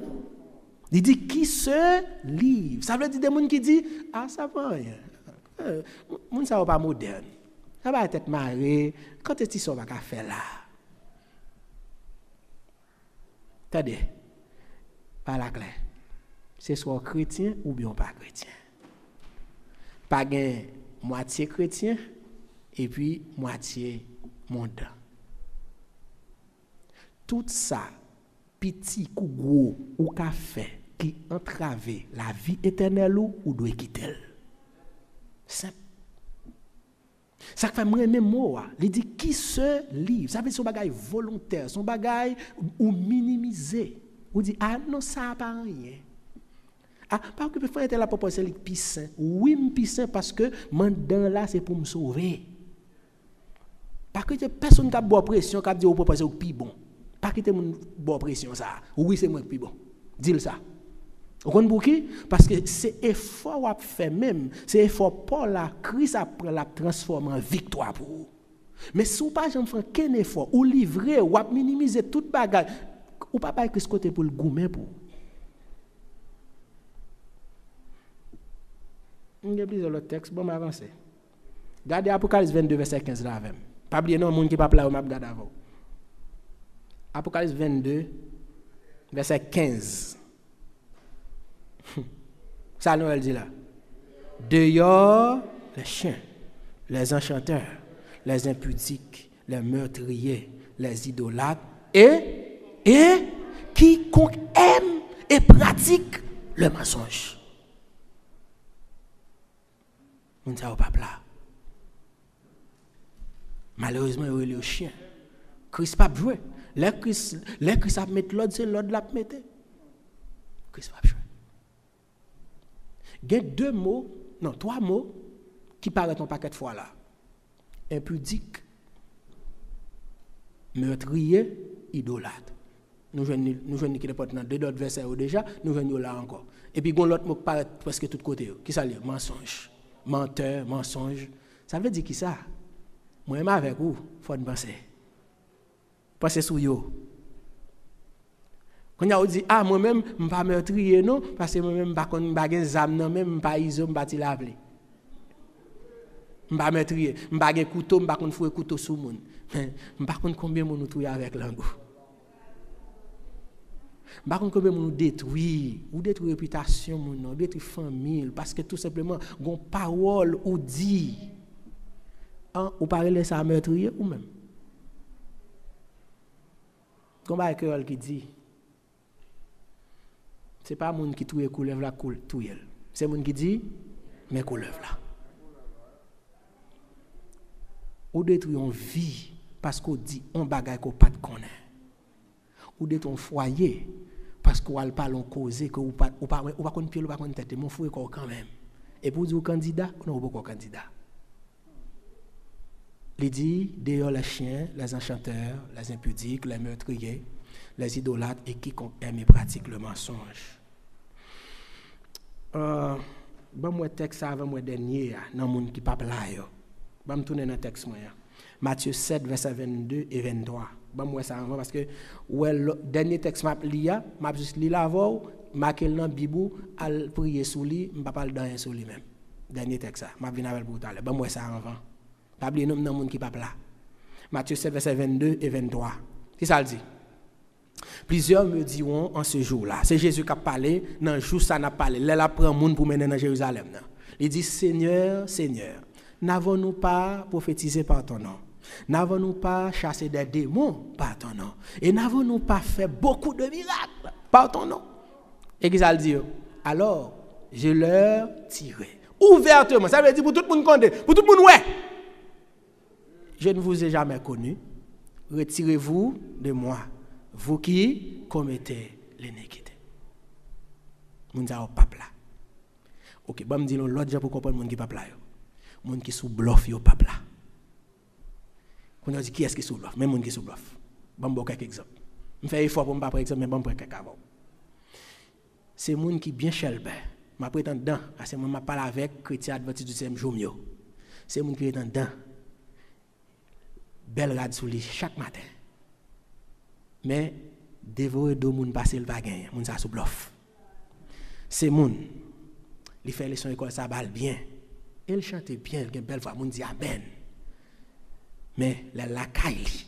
Il dit qui se livre. Ça veut dire des gens qui disent ah ça va rien. Moun ça va pas moderne. Ça va être marré quand est-ce qu'on va faire là. Attendez. Pas la clair. C'est soit chrétien ou bien pas chrétien. Pas gain moitié chrétien et puis moitié mondain. Tout ça petit ou gros ou qu'a fait qui entrave la vie éternelle ou doit quitter. Simple. Ça fait moi même mot, il dit qui se livre, ça veut dire son bagage volontaire, son bagage ou minimiser. Ou dit ah non ça pas rien. Ah parce que frère était là pour penser le pissin. Oui, me pissin parce que mandan là c'est pour me sauver. Parce que personne qui a boire pression qui a dit au penser au pi bon. Pas quitter mon boire pression ça. Oui, c'est moi qui pi bon. Dis-le ça. Vous comprenez pour qui? Parce que c'est effort qu'on fait même, c'est effort pour la Christ après la transformer en victoire pour vous. Mais si vous pas jamais fait qu'un effort ou livrer ou minimiser toute bagage, ou pas pas Christ côté pour le goumer pour. On a plusieurs autres textes, bon m'avancer. Regardez Apocalypse 22 verset 15 là même. Pas oublier non monde qui pas là ou m'a regarder avant. Apocalypse 22 verset 15. Ça nous elle dit là. Dehors les chiens, les enchanteurs, les impudiques, les meurtriers, les idolâtres et quiconque aime et pratique le mensonge. On ne sait pas là. Malheureusement, il y a le chien. Christ pas joué. Les Christ a mis l'autre, c'est l'autre l'a mis. Christ pas joué. Il y a 3 mots qui paraissent un paquet de fois là. Impudique, meurtrier, idolâtre. Nous venons qui dans 2 autres versets déjà, nous venons là encore. Et puis l'autre mot qui paraît presque de tous côtés. Qui ça dit? Mensonge. Menteur, mensonge. Ça veut dire qui ça? Moi-même avec vous, il faut penser. Pensez sur vous. Quand on dit, ah, moi-même, je ne vais pas meurtrier, non, parce que moi-même, je ne vais pas des âmes, non, même, je ne vais pas iso, je ne vais pas laver. Je ne vais pas meurtrier. Je ne vais pas couteau, je ne vais pas faire couteau sur le monde. Je ne vais pas combien de monde nous avec l'angle. Par contre, que nous détruit, ou détruit réputation, ou détruit famille, parce que tout simplement, gon parole ou dit, hein, ou parler ça meurtrier ou même. Comme un créole qui dit, c'est pas moun qui touye couleuvre la touye. C'est moun qui dit, mais couleuvre là. Ou détruit on vie parce qu'on dit on bagaille qu'on pas de connaît. Ou détruit on foyer parce qu'on a pas l'on causer que ou pas connaît pied ou pas connaît tête mon fouet quand même. Et pour dire candidat, on n'a pas candidat. Il dit dehors les chiens, les enchanteurs, les impudiques, les meurtriers, les idolâtres et quiconque aime et pratique le mensonge. Bon moi texte avant moi dernier dans monde qui pas là yo. Bon me tourner dans texte moi. Matthieu 7 verset 22 et 23. Bon moi ça avant parce que le dernier texte m'a lia, m'a juste li avant, marqué dans Bible, al prier sous lui, m'pa pas dans sur lui même. Dernier texte ça, m'a venir avec pour tout à l'heure. Bon moi ça avant. Pas oublier nom dans monde qui pas là. Matthieu 7 verset 22 et 23. Qui ça le dit? Plusieurs me diront en ce jour-là. C'est Jésus qui a parlé, dans le jour ça n'a parlé. Là il prend monde pour mener dans Jérusalem. Il dit Seigneur, Seigneur, n'avons-nous pas prophétisé par ton nom? N'avons-nous pas chassé des démons par ton nom? Et n'avons-nous pas fait beaucoup de miracles par ton nom? Et qui ça le dit? Alors, je leur tirai ouvertement. Ça veut dire pour tout le monde compter, pour tout le monde ouais. Je ne vous ai jamais connu. Retirez-vous de moi, vous qui commettez l'iniquité. Moun sa pas là. OK, bon me dit l'autre gens pour comprendre moun qui pas là. Moun qui sous bluff yo pas là. On a dit qui est-ce qui sous bluff? Même moun qui sous bluff. Bon quelques exemples. Me fait effort pour me pas par exemple mais bon prendre quelques avant. C'est moun qui bien chelbe. Ma prétendant, parce que moi parle avec chrétien adventiste du 7e jour mieux. C'est moun qui est dedans. Belle rade sous lui chaque matin. Mais dévorer deux moun passer le va gagner, moun ça sous bluff. C'est moun il fait les son école ça balle bien. Il chante bien, il a une belle voix, moun dit amen. Mais la caille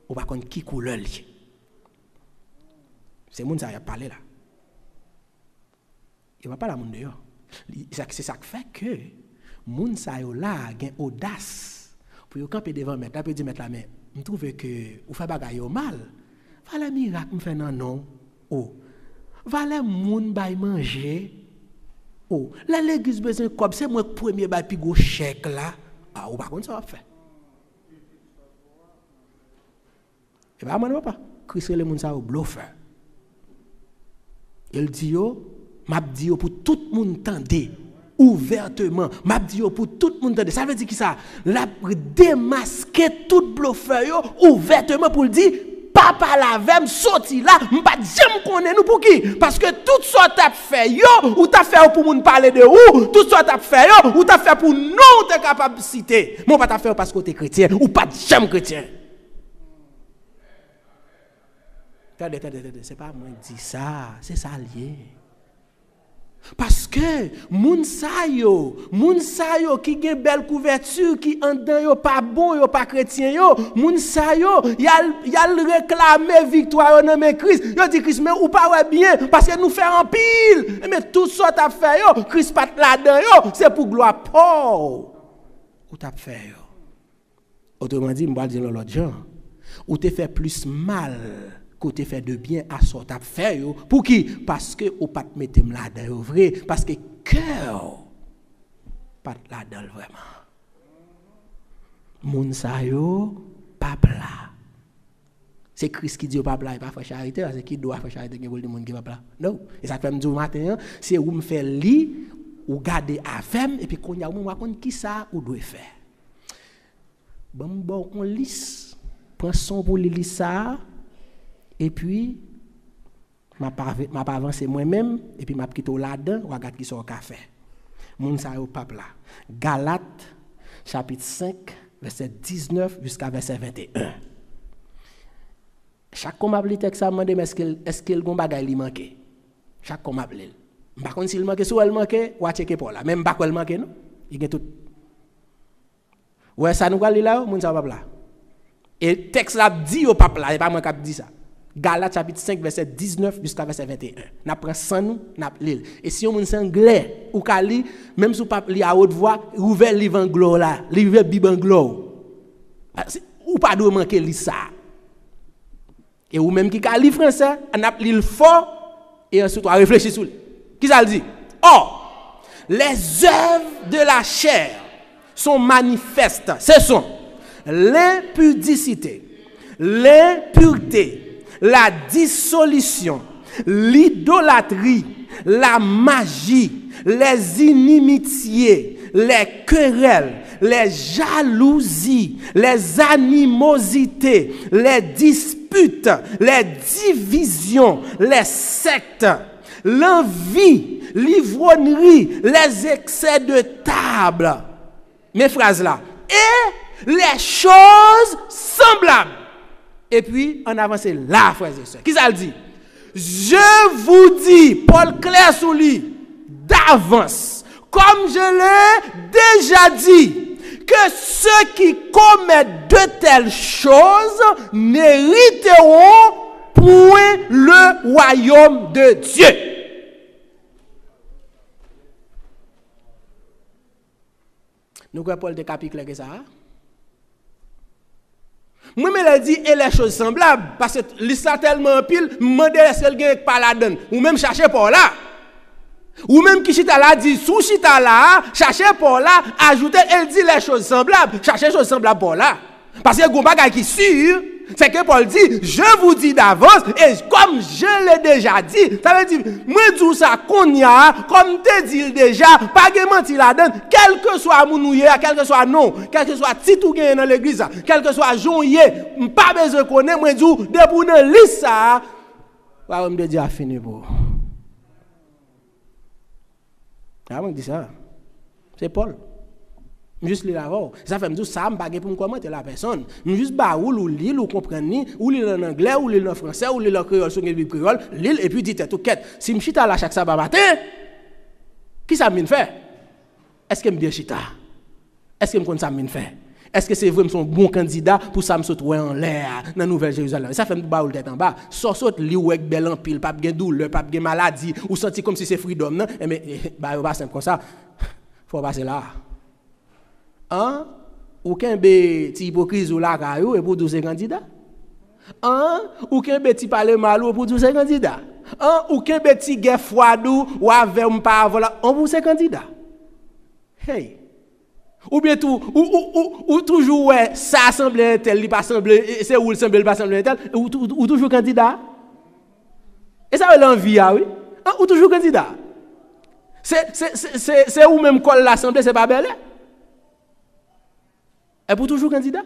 ou pas connait qui couleur li. C'est moun ça y a parlé là. Il va pas la moun dehors. C'est ça qui fait que moun ça yo là gain audace pour yo camper devant mettre, peut dire mettre la main. Je trouve que ou fait bagaille mal. Valè miracle me fait non. Oh. Valè moun bay manger. Oh, la l'église besoin comme c'est moi premier bay pi go chèque là. Ah, ou pas comme ça va faire. Et bah moi pas. Christ le moun ça au bluffeur. Il dit yo, m'a dit yo pour tout monde tendez ouvertement, m'a dit yo pour tout monde tendez. Ça veut dire qui ça? La démasquer tout bluffeur yo ouvertement pour le dire papa la vem sorti là, m'pa jamais connaît nous pour qui? Parce que tout ça t'a fait yo ou t'a fait pour moun parler de ou, tout ça t'a fait yo ou t'a fait pour nous t'es capable de citer. Mon pas t'a fait parce que t'es chrétien ou pas jamais chrétien. Attendez, c'est pas moi qui dis ça, c'est ça lié. Parce que moun sa yo qui gen belle couverture qui en dedans yo pas bon yo pas chrétien yo moun sa yo y a réclamer victoire dans mais Christ yo dit Christ mais ou pas ouais bien parce que nous faire en pile mais tout ça t'a fait yo Christ pas là-dedans yo c'est pour gloire Paul ou t'a fait yo autrement dit m'pa dire l'autre gens ou te fait plus mal côté fait de bien à ça t'a fait yo pour qui parce que ou pas mettre là-dedans vrai parce que cœur pas là-dedans vraiment moun sa yo pas là c'est Christ qui dit pas là pas faire charité parce qui doit faire charité que pour le monde qui pas là non et ça fait me dire matin c'est où me faire li ou garder afem et puis qu'on y a ou raconte qui ça ou doit faire bon on lisse prend son pour li ça et puis m'a pas avancé moi-même et puis m'a quitté là-dedans regarde qui sont café moun sa yo pas là Galates chapitre 5 verset 19 jusqu'à verset 21 chaque qu'on m'appelle texte ça demander est-ce qu'il gon bagay li manqué chaque qu'on m'appelle par contre s'il manqué soit elle manqué ou checker pour là même pas quoi elle manqué non il gagne tout ouais ça nous va là moun sa pas là et texte là dit au pas là et pas moi qui dit ça Galates chapitre 5, verset 19 jusqu'à verset 21. Nous prenons sans nous, nous l'île. Et si on est anglais, ou kali, même si on ne lit à haute voix, ouvert le livre anglo là, livre Bible anglo. Ou pas de manquer lire ça. Et ou même qui lit français, on a l'île fort et ensuite on réfléchit sur lui. Qui ça le dit? Or, les œuvres de la chair sont manifestes. Ce sont l'impudicité, l'impureté, la dissolution, l'idolâtrie, la magie, les inimitiés, les querelles, les jalousies, les animosités, les disputes, les divisions, les sectes, l'envie, l'ivrognerie, les excès de table. Mes phrases là. Et les choses semblables. Et puis, on avance là, frères et sœurs. Qui ça le dit? Je vous dis, Paul clair sous lui, d'avance, comme je l'ai déjà dit, que ceux qui commettent de telles choses n'hériteront point le royaume de Dieu. Nous croyons Paul de Capi clair que ça. Moi, je dis, et les choses semblables, parce que l'histoire tellement pile, je me demande est-ce qu'elle gagne pas la donne, ou même chercher pour là. Ou même qui chita là dit, sous chita là, chercher pour là, ajouter, elle dit les choses semblables, chercher les choses semblables pour là. Parce que le bagage qui est sûr, c'est que Paul dit, je vous dis d'avance, et comme je l'ai déjà dit, ça veut dire, moi dis ça qu'on y a, comme te dit déjà, pas de mentir la donne, quel que soit mounouye, quel que soit non, quel que soit titou qui est dans l'église, quel que soit jonye, pas besoin de connaître, moi dis, depuis dans liste ça, on me dit à finir pour. Ah, on dit ça. C'est Paul. Juste lire avant. Ça fait me dire ça, me pas pour me commenter la personne. Juste ba ou lire ou comprendre ni, ou lire en anglais ou lire en français ou lire en créole sur le créole, lire et puis dit tout quête. Si me chita là chaque sabbat matin, qui ça me fait? Est-ce que me bien chita? Est-ce que me connait ça me fait? Est-ce que c'est vraiment son bon candidat pour ça me sauter en l'air dans Nouvelle Jérusalem? Ça fait me ba ou tête en bas. Saute li ou avec bel en pile, pas de douleur, pas de maladie, ou senti comme si c'est freedom non? Mais ba pas simple comme ça. Faut passer là. Hein? Ou qu'un petit hypocrite ou la caillou et pour 12 candidats? Hein? Ou qu'un petit parler mal ou pour 12 candidats? Hein? Ou qu'un petit guerre froidou ou avec un pas voilà, on pour ces candidats? Hey! Ou bien tout, ou toujours ouais, ça semble tel, il pas semble, c'est où il semble pas semble tel, ou toujours candidat? Et ça veut l'envie, oui? Hein? Ou toujours candidat? C'est où même colle l'assemblée, c'est pas belle? Et pour toujours candidat?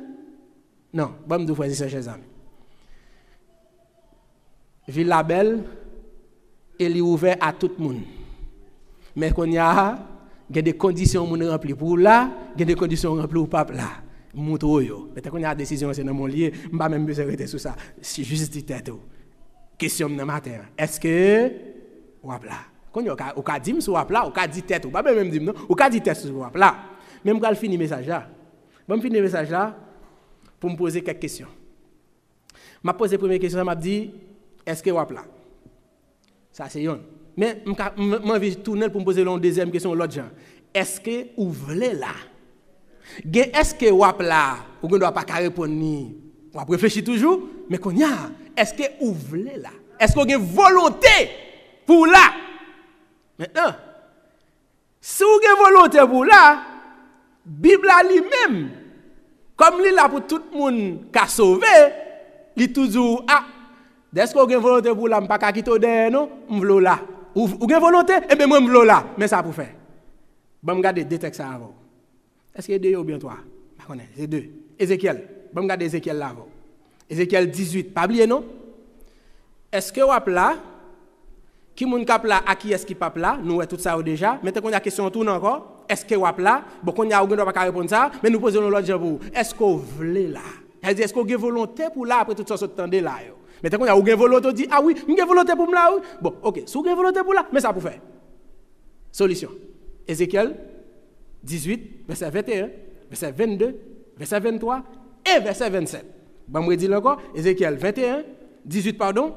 Non, bon, me dire, chers amis. Ville la belle, elle est ouverte à tout le monde. Mais qu'on y a des conditions pour remplir pour là, il y a des conditions pour remplir pour pas là. Mouto yo. Mais quand il y a décision c'est dans mon lieu, je pas même besoin de sur ça. C'est juste dit tête. Question dans matin. Est-ce que ou là? Quand on ka dit sur là, on ka dit tête ou pas même dire non, on ka dit tête sur là. Même quand finir message là. Je vais finir le message là pour me poser quelques questions. Je vais poser la première question, je m'a dit, est-ce que vous êtes là? Ça c'est une. Mais je vais tourner pour me poser la deuxième question, l'autre genre. Est-ce que vous voulez là? Est-ce que vous êtes là? Vous ne doit pas répondre ni. Vous réfléchir toujours, mais qu'on y a. Est-ce que vous voulez là? Est-ce que vous avez volonté pour là? Maintenant, si vous avez volonté pour là, Bible a lui-même, comme il là pour tout le monde qui a sauvé, il toujours est-ce que vous avez volonté pour là, je ne pas quitter derrière non, je veux là. Vous avez volonté, eh bien moi je veux là, mais ça pour faire. Bon, regarder deux textes avant. Est-ce qu'il y a deux ou bien trois? Je connais, c'est deux. Ézéchiel, bon regarder Ézéchiel là avant. Ézéchiel 18, pas oublier non? Est-ce que vous avez là? Qui moun kap là, à qui est-ce qui pape là? Nous tout ça déjà. Maintenant qu'on a question tourne encore. Est-ce que vous avez là? Bon, qu'on y a ou pas qu'à répondre ça, mais nous posons l'autre pour vous. Est-ce que vous voulez là? C'est-à-dire, est-ce que vous avez volonté pour là après tout ça tendez là? Maintenant qu'on y a ou volonté, dit ah oui, j'ai volonté pour là. Oui. Bon, ok, si vous avez volonté pour là, mais ça pour faire. Solution. Ézéchiel 18, verset 21, verset 22, verset 23 et verset 27. Bon, je dis encore, Ézéchiel 21, 18, pardon,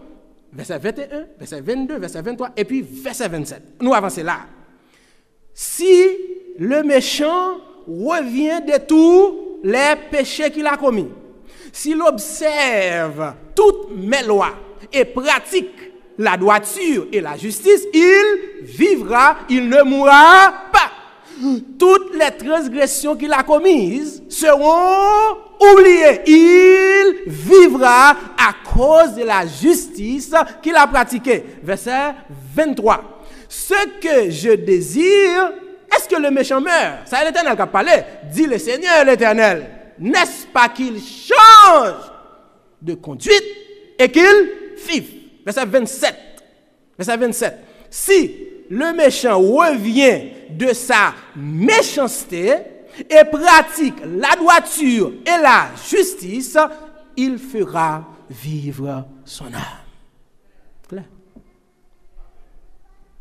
verset 21, verset 22, verset 23, et puis verset 27. Nous avançons là. Si le méchant revient de tous les péchés qu'il a commis, s'il observe toutes mes lois et pratique la droiture et la justice, il vivra, il ne mourra pas. Toutes les transgressions qu'il a commises seront oubliées. Il vivra à cause de la justice qu'il a pratiquée. Verset 23. Ce que je désire, est-ce que le méchant meurt? Ça, l'Éternel qui a parlé. Dit le Seigneur l'Éternel. N'est-ce pas qu'il change de conduite et qu'il vive? Verset 27. Verset 27. Si le méchant revient de sa méchanceté et pratique la droiture et la justice, il fera vivre son âme. Clair?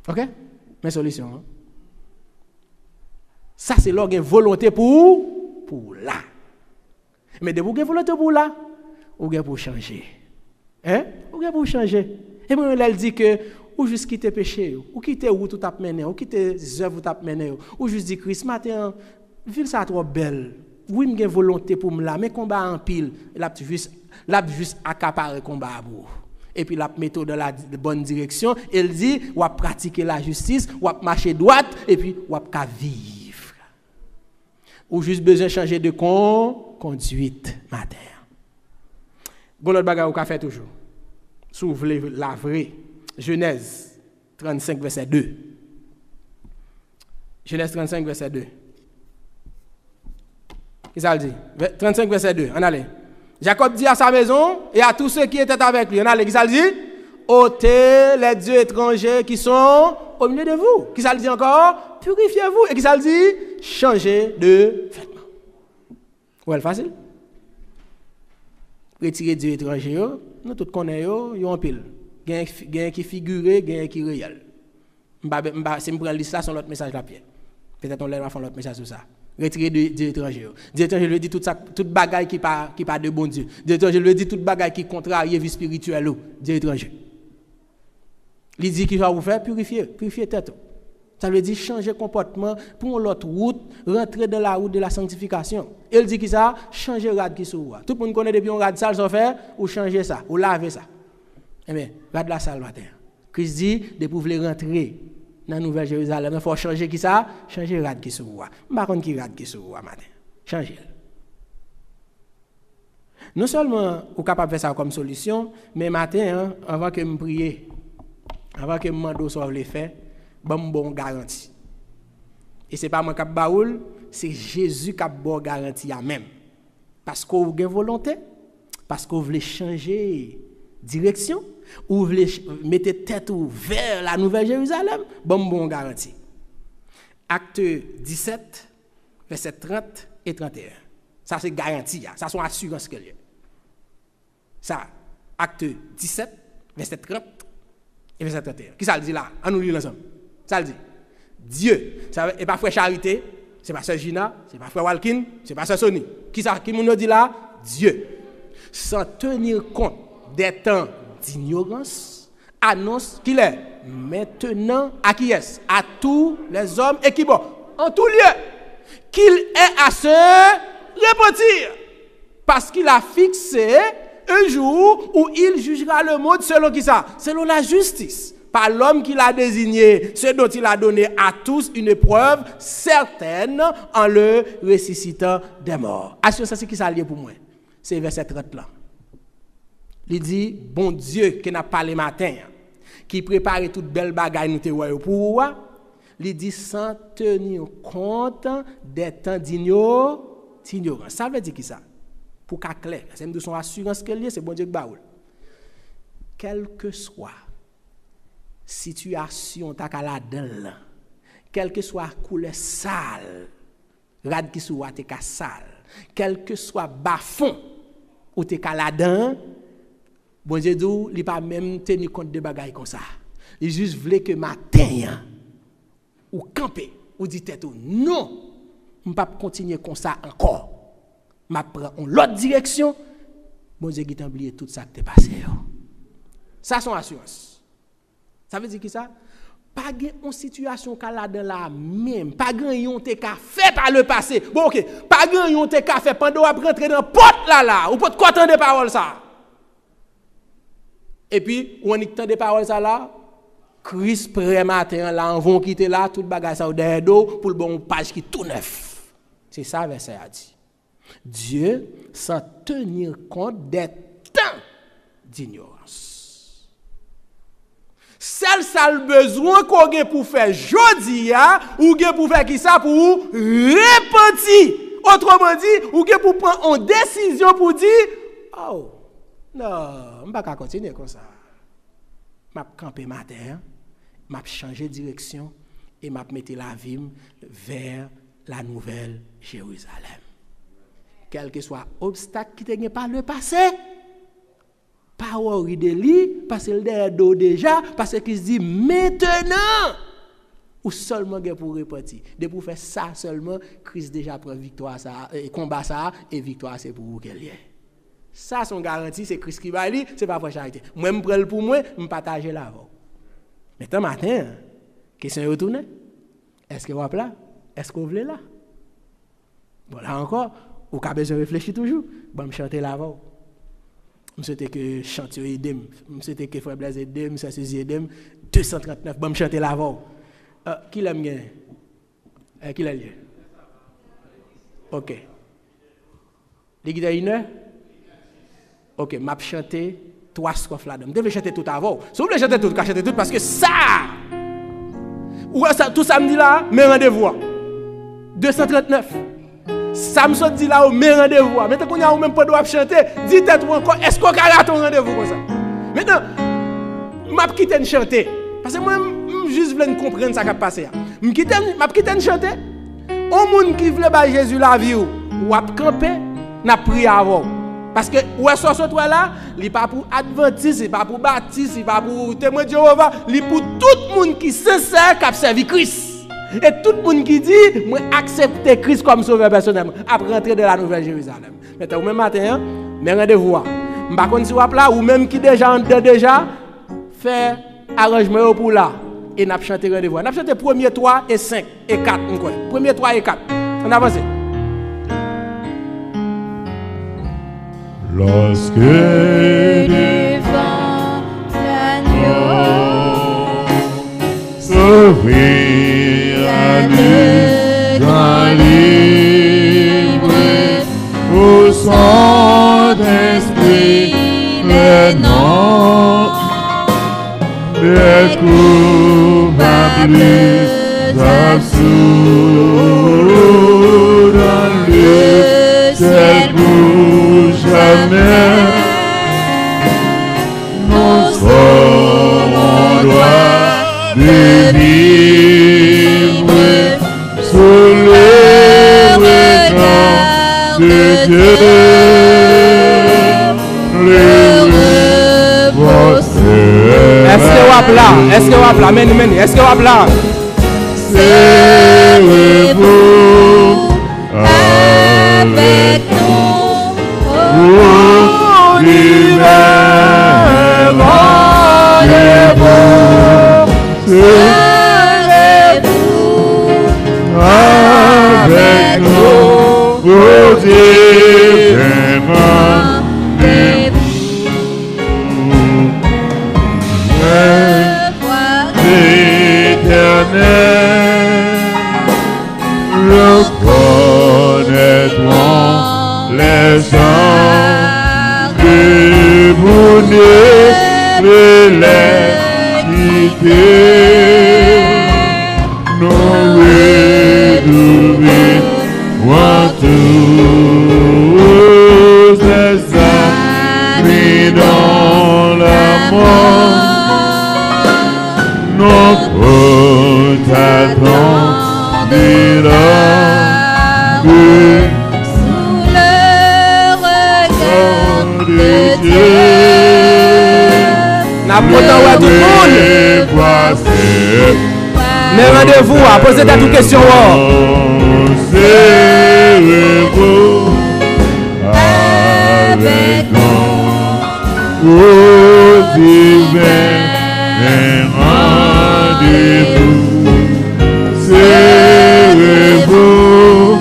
Ok? Mes solutions. Hein? Ça, c'est là qu'il y a une volonté pour là. Mais de vous avez volonté pour là, vous avez pour changer. Hein? Vous avez pour changer. Et moi, elle dit que ou juste quitter péché, ou quitter où tout a mené, ou quitter les œuvres tout a mené, ou juste dire Christ matin, ville ça trop belle. Oui, j'ai volonté pour me là, mais combat en pile, l'a juste accaparer combat à vous. Et puis la mettre dans la bonne direction, elle dit ou pratiquer la justice, ou marcher droite et puis ou vivre. Ou juste besoin de changer de conduite matin. Bon l'autre bagarre ou fait toujours. S'ouvre la vraie Genèse 35 verset 2. Genèse 35 verset 2. Qu'est-ce qu'il dit? 35 verset 2. On allait. Jacob dit à sa maison et à tous ceux qui étaient avec lui. On allait. Qu'est-ce qu'il dit? Ôtez les dieux étrangers qui sont au milieu de vous. Qu'est-ce qu'il dit encore? Purifiez-vous. Et qu'est-ce qu'il dit? Changez de vêtements. Ouais, facile. Retirer Dieu étranger, nous tous connaissons, ils ont pile. Gain qui figuré, gain qui réel. Si je prends l'histoire, c'est l'autre message la pierre. Peut-être on va faire l'autre message sur ça. Retirer Dieu étranger. Dieu étranger lui dit tout ça, toute bagaille qui pas de bon Dieu. Dieu étranger lui dit toute bagaille qui contrarie vie spirituelle. Dieu étranger. Il dit qu'il va vous faire purifier tête. Ça veut dire changer comportement pour l'autre route, rentrer dans la route de la sanctification. Il dit que ça, changer rad qui sous. Tout le monde connaît depuis un rad sale, ça fait, ou changer ça, ou laver ça. Eh bien, rad la salle matin. Christ dit, de pouvoir rentrer dans la Nouvelle Jérusalem, il faut changer qui ça? Changer rad qui sous. Par contre, qui rad qui sous matin. Changer. Non seulement, vous êtes capable de faire ça comme solution, mais matin, avant que je prie, avant que je me demande sur les faits, bon garantie. Et ce n'est pas moi qui ai baoul, c'est Jésus qui a bon garantie à même. Parce que vous avez volonté, parce que vous voulez changer direction, ou vous voulez mettre tête vers la Nouvelle Jérusalem, bon garantie. Acte 17, verset 30 et 31. Ça c'est garantie, ça c'est assurance que lieu. Ça, acte 17, verset 30 et verset 31. Qui ça le dit là? On nous lit ensemble. Ça le dit. Dieu, ça n'est pas frère Charité, c'est pas sœur Gina, c'est pas frère Walkin, c'est pas sœur Sony. Qui ça? Qui nous dit là? Dieu. Sans tenir compte des temps d'ignorance, annonce qu'il est maintenant à qui est? À tous les hommes et qui bon, en tout lieu, qu'il est à se repentir. Parce qu'il a fixé un jour où il jugera le monde selon qui ça? Selon la justice. Par l'homme qu'il a désigné, ce dont il a donné à tous une preuve certaine en le ressuscitant des morts. Assure ça, c'est qui ça lié pour moi? C'est verset 30 là. Il dit, bon Dieu qui n'a pas les matins, qui prépare toute belle bagaille nous te voyons pour moi, il dit sans tenir compte des temps d'ignorance. Ça veut dire qui ça? Pour qu'à clair, c'est de son assurance qu'elle est, c'est bon Dieu qui baoule. Quel que soit situation ta kaladel, quel que soit couleur sale, rad qui soit te ka sale, quel que soit bafon ou te kaladan, bon Dieu dit, il pas même tenir compte de bagaille comme ça. Il juste voulait que matin ou camper ou dit tête non, on pas continuer comme ça encore. M'a prend l'autre direction. Bon Dieu qui t'a oublié tout ça qui t'est passé. Ça, son assurance. Ça veut dire qui ça? Pas une situation qu'elle a dans la même. Pas grand te ka fait par le passé. Bon, ok. Pas grand te ka fait pendant qu'on rentrer dans porte là. Ou peut quoi des paroles ça. Et puis, on entend des paroles ça là. Christ près matin là, on vont quitter là, tout bagage ça derrière dos pour le bon page qui tout neuf. C'est ça verset a dit. Dieu sans tenir compte des temps d'ignorance. Celle ça le besoin qu'on a pour faire jodi ou pour faire qui ça pour repentir. Autrement dit, ou pour prendre une décision pour dire oh non, on va pas continuer comme ça. M'a camper matin, m'a changer direction et m'a mettre la vie vers la nouvelle Jérusalem. Quel que soit obstacle qui te par le passé, pas worry de lui, parce qu'il est dos déjà, parce qu'il se dit maintenant, ou seulement pour repartir. De pour faire ça seulement, Christ déjà prend victoire ça, et combat ça, et victoire c'est pour vous qu'elle y est. Ça, son garantie, c'est Christ qui va aller, c'est pas pour charité. Moi, je prends pour moi, je partage là. Maintenant, matin, question est retournée. Est-ce que vous êtes là? Est-ce que vous voulez là? Bon, là encore, vous avez besoin de réfléchir toujours. Bon, je chante là-bas. Je souhaite que chantier aidem. Je souhaite que Frère Blaise aidem, ça c'est aidem. 239, bon, je chante là-bas. Qui l'aime bien? Qui l'a lié? Ok. Les guitares une heure? Ok, m'a chanté 3 strophes là-dedans. Je devais chanter tout avant. Si vous voulez chanter tout, chanter tout parce que ça, ou ça, tout samedi là, mes rendez-vous. 239. Ça me dit là, mes rendez-vous. Maintenant qu'on a même pas droit de chanter, dites-moi encore, est-ce qu'on a ton rendez-vous comme ça? Maintenant, m'a quitté chanter. Parce que moi, je juste voulais comprendre ça qui a passé. M'a quitté chanter. Au monde qui veut ba Jésus la vie ou a camper, n'a prié avant. Parce que où est-ce que toi là, il pas pour adventiste, il pas pour baptiste, il pas pour témoin de Jéhovah, il pour tout le monde qui sincère qui a servi Christ. Et tout le monde qui dit moi accepter Christ comme sauveur personnel après rentrer dans la nouvelle Jérusalem. Maintenant au même matin, mais rendez-vous. M'pa konn si là ou même qui déjà fait arrangement pour là et n'a chanté rendez-vous. N'a chanté premier 3 et 5 et 4 encore. Premier 3 et 4. On avance. Lorsque devant l'agneau sauvé à nous dans libre au Saint-Esprit le nom des coupables absous dans le ciel pour jamais. Nous serons droits de vivre sous le regard de Dieu. Est-ce que vous êtes là? Est-ce que vous êtes là? Est-ce que vous êtes là? Servez-vous avec nous pour l'hiver. Servez-vous avec nous pour l'hiver. Reconnaîtrons les gens que vous ne les quitter. Nous redoublons tous les amis dans la mort. Nous protégeons sous le regard de Dieu. N'a pas tout le monde. Mais rendez-vous, posez ta toute question. Servez-vous avec nous au divin rendez-vous. Serrez-vous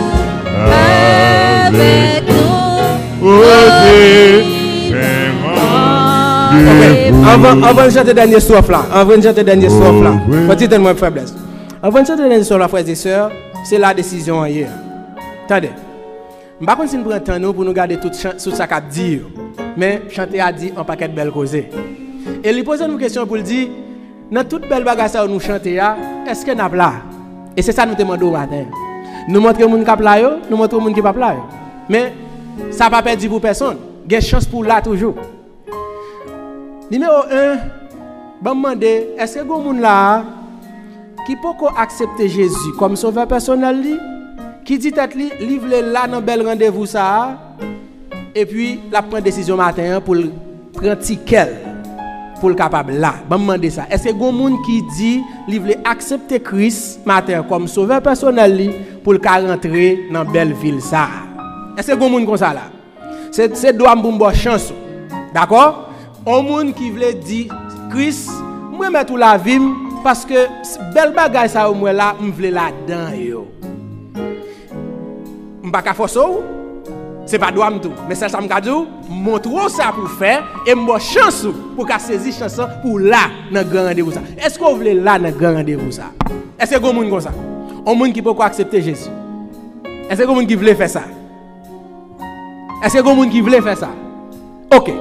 avec nous au divin rendez-vous. Avant de chanter dernier strophe là, petite moi faiblesse. Avant de chanter dernier strophe là, frères et sœurs, c'est la décision hier. Attendez. Je ne sais pas si nous prenons temps pour nous garder tout ça qu'a dit, mais chanter a dit un paquet de belles causes. Et il pose une question pour le dire, dans toute belle bagarre où nous chantons, est-ce que nous avons là? Et c'est ça que nous demandons au matin. Nous montrons les gens qui là, nous montrons les gens qui ne sont pas là. Mais ça n'a pas perdu pour personne. Il y a une chance pour là toujours. Numéro 1, je me demande, est-ce que il y a des gens là qui peuvent accepter Jésus comme sauveur personnel? Qui dit tête li livre là dans bel rendez-vous ça et puis la prend décision matin pour prendre ticket pour le capable là me demander ça est-ce que gon monde qui dit livre accepter Christ matin comme sauveur personnel pour le rentrer dans belle ville ça est-ce que gon monde comme ça là c'est doit m'bon chance d'accord un monde qui veut dire Christ moi mettre tout la vie parce que belle bagaille ça moi là me veut là dedans yo m'pa forcer c'est pas droit tout mais ça me dit montre ça pour faire et me chance pour qu'a saisir chance pour là dans grand rendez-vous ça est-ce qu'on veut là dans grand rendez-vous ça est-ce que gon monde comme ça un monde qui peut accepter Jésus est-ce que gon monde qui veut faire ça est-ce que gon monde qui veut faire ça OK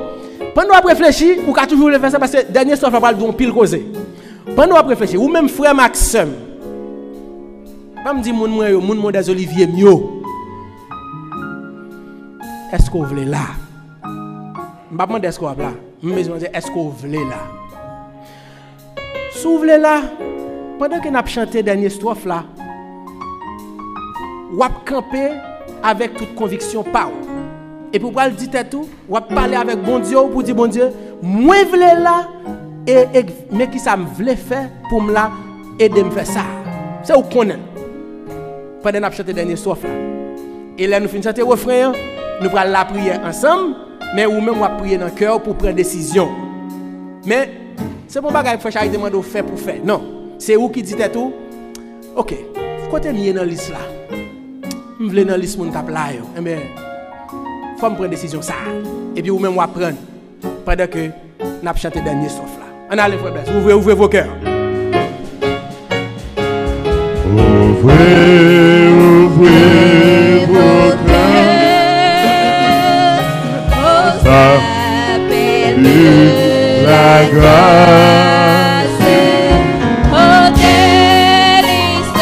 pendant à réfléchir ou qu'a toujours faire ça parce que dernier soir va don pile causer pendant à réfléchir ou même frère Maxime pas me dire moun des Olivier mieux. Est-ce qu'on veut là? Je ne vais pas demander est-ce qu'on veut là. Je vais demander est-ce qu'on veut là. Si vous voulez là, pendant que nous avons chanté dernier strophe là, vous avez campé avec toute conviction par vous. Et pour pouvoir le dire tout, vous avez parlé avec bon Dieu pour dire bon Dieu, moi je veux là, mais qui ça me veut faire pour me là, aider me faire ça. C'est où qu'on est. Pendant que nous avons chanté dernier strophe là. Et là nous finissons chanter le refrain. Nous allons la prière ensemble, mais ou même on va prier dans le cœur pour prendre décision. Mais c'est pas bagage frère Charles demande de faire pour faire. Non, c'est vous qui dites tout. OK. Côté mieux dans liste là. Je veux dans liste mon cap là yo. Eh ben faut me prendre décision ça. Et puis ou même on va prendre pendant que n'a chanté dernier sauf là. On allez frère blesse. Ouvrez vos cœurs. Ouvrez vos cœurs. La grâce au délice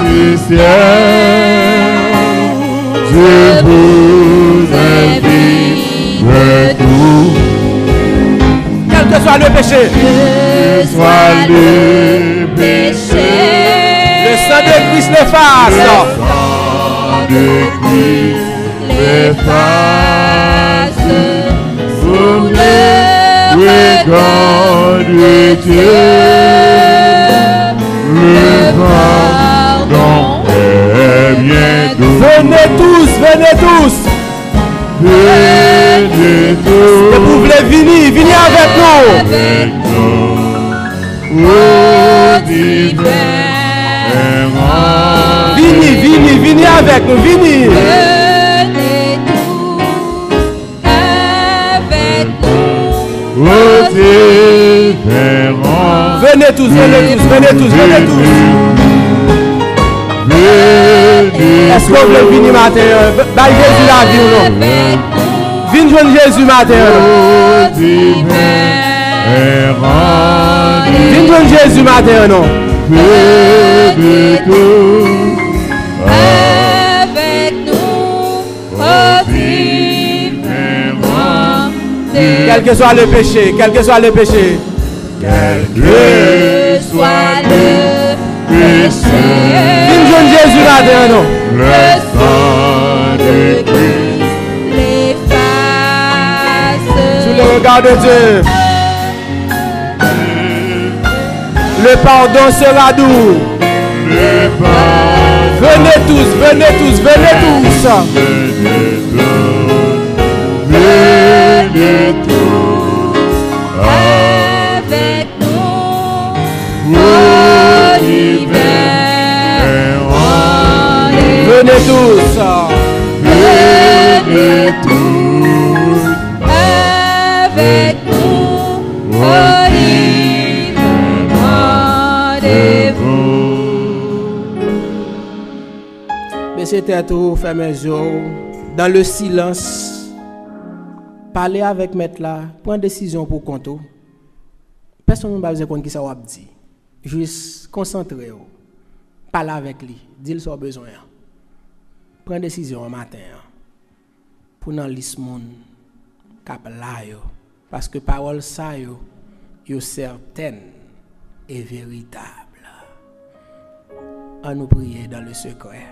du ciel, je vous invite tous. Quel que soit le péché, le sang de Christ l'efface. Le sang de Christ l'efface. Sous le regard de Dieu, le pardon est bien doux. Venez tous. Venez tous. Et vous voulez venir avec nous. Au divin rendez-vous. Venez avec nous, venez. Venez tous. Est-ce que vous voulez venir matin? Bah Jésus la vie ou non? Venez joindre Jésus matin. Venez joindre Jésus matin ou non? Avec nous, au divin rendez-vous. Quel que soit le péché. Quel que soit le péché. Venez joindre Jésus matin ou non? Le sang de Christ l'efface. Sous le regard de Dieu, le pardon sera doux. Venez tous. Venez tous. au divin rendez-vous. Venez tous. Venez tous avec nous au divin rendez-vous. Baissez tête ou fermez les yeux. Dans le silence, parlez avec maître là, prendre décision pour compte. Personne ne va vous dire qui ça va dire. Juste concentrez-vous. Parlez avec lui, dis-le son besoin. Prends décision au matin pour dans liste monde cap là yo, parce que parole ça yo certaine et véritable. On nous prier dans le secret.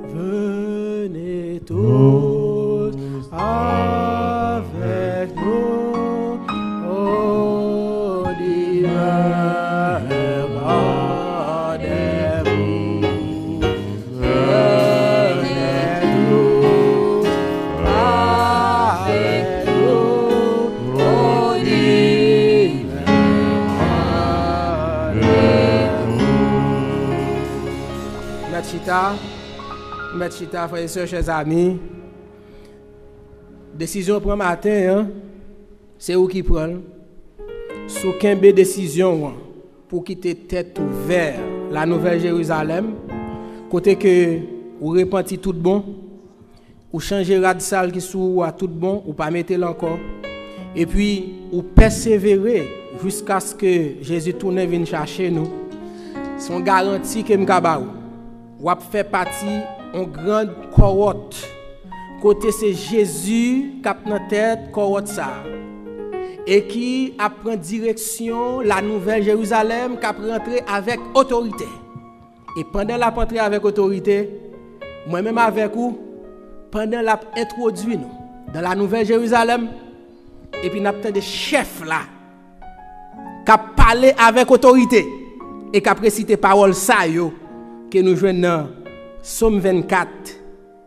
Venez tous avec nous au divin rendez-vous. Venez tous avec nous au divin rendez-vous. Maître Chita, frères et sœurs, chers amis, décision pour matin, hein? C'est où qui prend. Sous quelle décision pour quitter tête ouverte la Nouvelle Jérusalem, côté que ou repentir tout bon, ou changer radical qui sous à tout bon, ou pas mettre encore, et puis ou persévérer jusqu'à ce que Jésus tourne et vienne chercher nous. C'est une garantie que m'kabaou. Ou a fait partie en grande cohorte. Côté c'est Jésus qui a dans tête cohorte ça. Et qui a pris direction la Nouvelle Jérusalem qui a rentré avec autorité. Et pendant la rentrée avec autorité, moi-même avec vous, pendant la introduit nous dans la Nouvelle Jérusalem, et puis nous avons des chefs là qui a parlé avec autorité et qui a précité parole ça yo que nous jouons dans Somme 24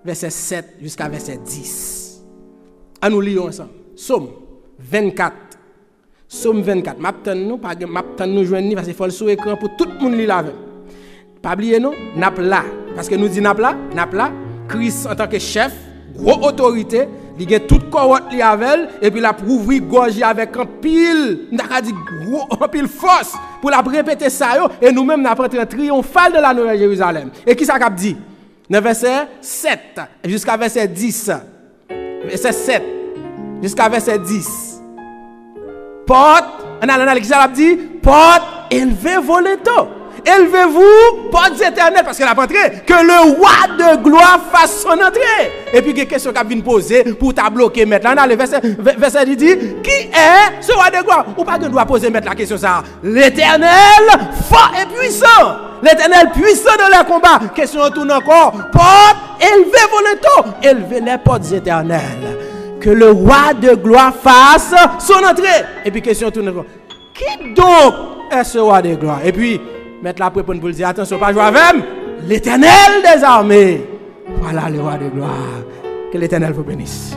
verset 7 jusqu'à verset 10. À nous lisons ensemble. Somme 24. Somme 24. M'attend nous joindre parce qu'il faut le sur écran pour tout le monde lire avec. Pas oublier nous, nap là parce que nous dit nap là, Christ en tant que chef, gros autorité, il a toute cohorte li avec et puis la ouvrir gorge avec un pile, n'a dit gros un pile force pour la répéter ça yo et nous-mêmes n'a rentré triomphal de la Nouvelle Jérusalem. Et qui ça qu'a dit? Dans verset 7 jusqu'à verset 10. Verset 7 jusqu'à verset 10. Porte, on a qui ça a dit? Porte élevez vos linteaux. Élevez-vous, portes éternelles, parce que la rentrée, que le roi de gloire fasse son entrée. Et puis, il y a une question qui vient poser pour t'a bloquer maintenant. Dans le verset il dit, qui est ce roi de gloire? Ou pas que doit poser mettre la question ça? L'Éternel, fort et puissant. L'Éternel puissant dans les combats. Question tourne encore. Portes, élevez vos linteaux. Élevez les portes éternelles. Que le roi de gloire fasse son entrée. Et puis, question tourne encore. Qui donc est ce roi de gloire? Et puis, mettre la prépare pour le dire, attention, pas jouer avec l'Éternel des armées. Voilà le roi de gloire. Que l'Éternel vous bénisse.